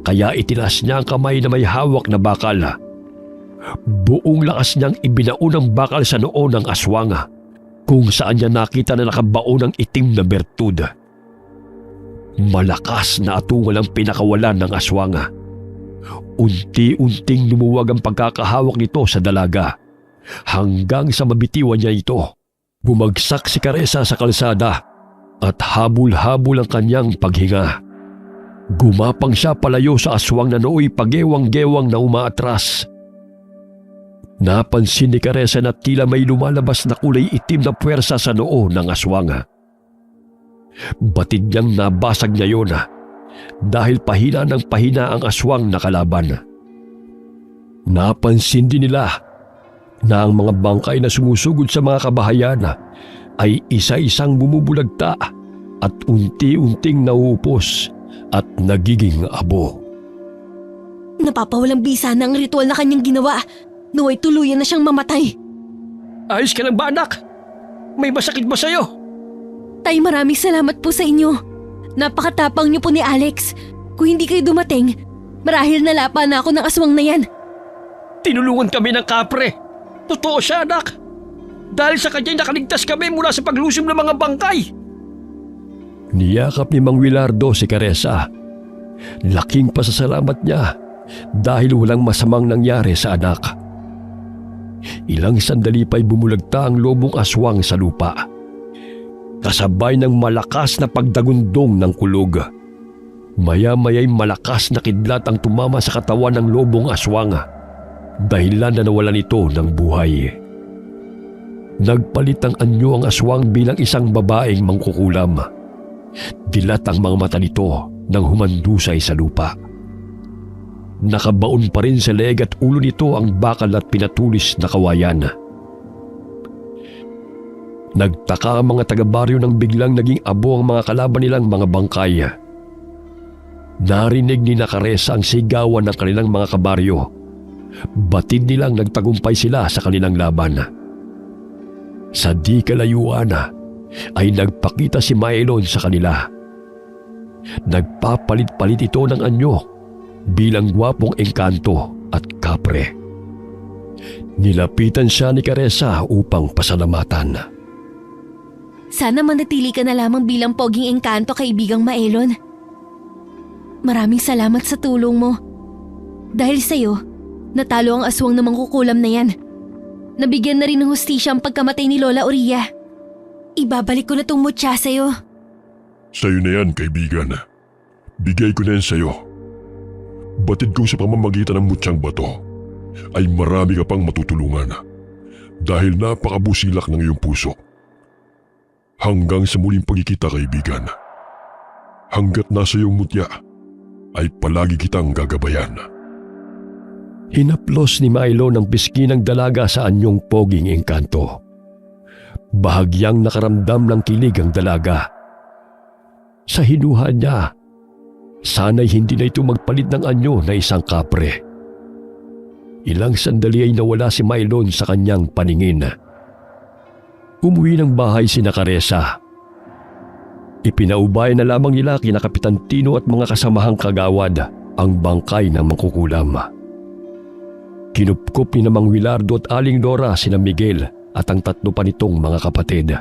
kaya itinaas niya ang kamay na may hawak na bakal. Buong lakas niyang ibinaon ang bakal sa noo ng aswang, kung saan niya nakita na nakabaon ang itim na bertud. Malakas na atungal ang pinakawalan ng aswang. Unti-unting lumuwag ang pagkakahawak nito sa dalaga, hanggang sa mabitiwan niya ito. Bumagsak si Caressa sa kalsada at habol-habol ang kanyang paghinga. Gumapang siya palayo sa aswang na nooy pagewang-gewang na umaatras. Napansin ni Caressa na tila may lumalabas na kulay itim na puwersa sa noo ng aswang. Batid niyang nabasag niya yun dahil pahina ng pahina ang aswang na kalaban. Napansin din nila na ang mga bangkay na sumusugod sa mga kabahayan ay isa-isang bumubulagta at unti-unting nauupos at nagiging abo. Napapawalang bisa na ang ritual na kanyang ginawa. Naway tuluyan na siyang mamatay. Ayos ka lang ba, anak? May masakit ba sa'yo? Tay, maraming salamat po sa inyo. Napakatapang niyo po ni Alex. Kung hindi kayo dumating, marahil nalapa na ako ng aswang na yan. Tinulungan kami ng kapre. Totoo siya, anak. Dahil sa kanya'y nakaligtas kami mula sa paglusom ng mga bangkay. Niyakap ni Mang Wilardo si Caressa. Laking pasasalamat niya dahil walang masamang nangyari sa anak. Ilang sandali pa'y bumulagta ang lobong aswang sa lupa, kasabay ng malakas na pagdagundong ng kulog. Maya-maya'y malakas na kidlat ang tumama sa katawan ng lobong aswang, dahilan na nawalan ito ng buhay. Nagpalit ng anyo ang aswang bilang isang babaeng mangkukulam. Dilat ang mga mata nito nang humandusay sa lupa. Nakabaon pa rin sa leeg at ulo nito ang bakal at pinatulis na kawayan. Nagtaka ang mga taga-baryo nang biglang naging abo ang mga kalaban nilang mga bangkay. Narinig ni Caressa ang sigawan ng kanilang mga kabaryo. Batid nilang nagtagumpay sila sa kanilang laban. Sa di kalayuan ay nagpakita si Maylon sa kanila. Nagpapalit-palit ito ng anyo bilang gwapong engkanto at kapre. Nilapitan siya ni Caressa upang pasalamatan. Sana manatili ka na lamang bilang poging engkanto, kaibigang Maylon. Maraming salamat sa tulong mo. Dahil sa'yo, natalo ang aswang na mangkukulam na yan. Nabigyan na rin ng hustisya ang pagkamatay ni Lola Oria. Ibabalik ko na tong mutya sa'yo. Sa'yo na yan, kaibigan. Bigay ko na yan sa'yo. Batid kong sa pamamagitan ng mutyang bato ay marami ka pang matutulungan dahil napakabusilak ng iyong puso. Hanggang sa muling pagkikita, kaibigan. Hanggat nasa iyong mutya ay palagi kitang gagabayan. Hinaplos ni Milo ng pisngi ng dalaga sa anyong poging engkanto. Bahagyang nakaramdam ng kilig ang dalaga. Sa hinuha niya, sana'y hindi na ito magpalit ng anyo na isang kapre. Ilang sandali ay nawala si Maylon sa kanyang paningin. Umuwi ng bahay si Caressa. Ipinaubay na lamang nila kina Kapitan Tino at mga kasamahang kagawad ang bangkay ng mangkukulam. Kinupkup ni Mang Wilardo at Aling Dora sina Miguel at ang tatlo pa nitong mga kapatid.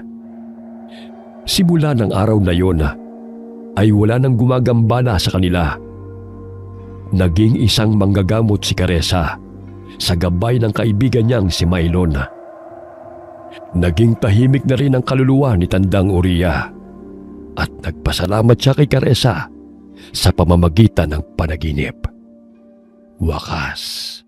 Simula ng araw na yon ay wala nang gumagambala sa kanila. Naging isang manggagamot si Caressa sa gabay ng kaibigan niyang si Maylon. Naging tahimik na rin ang kaluluwa ni Tandang Oria at nagpasalamat siya kay Caressa sa pamamagitan ng panaginip. Wakas.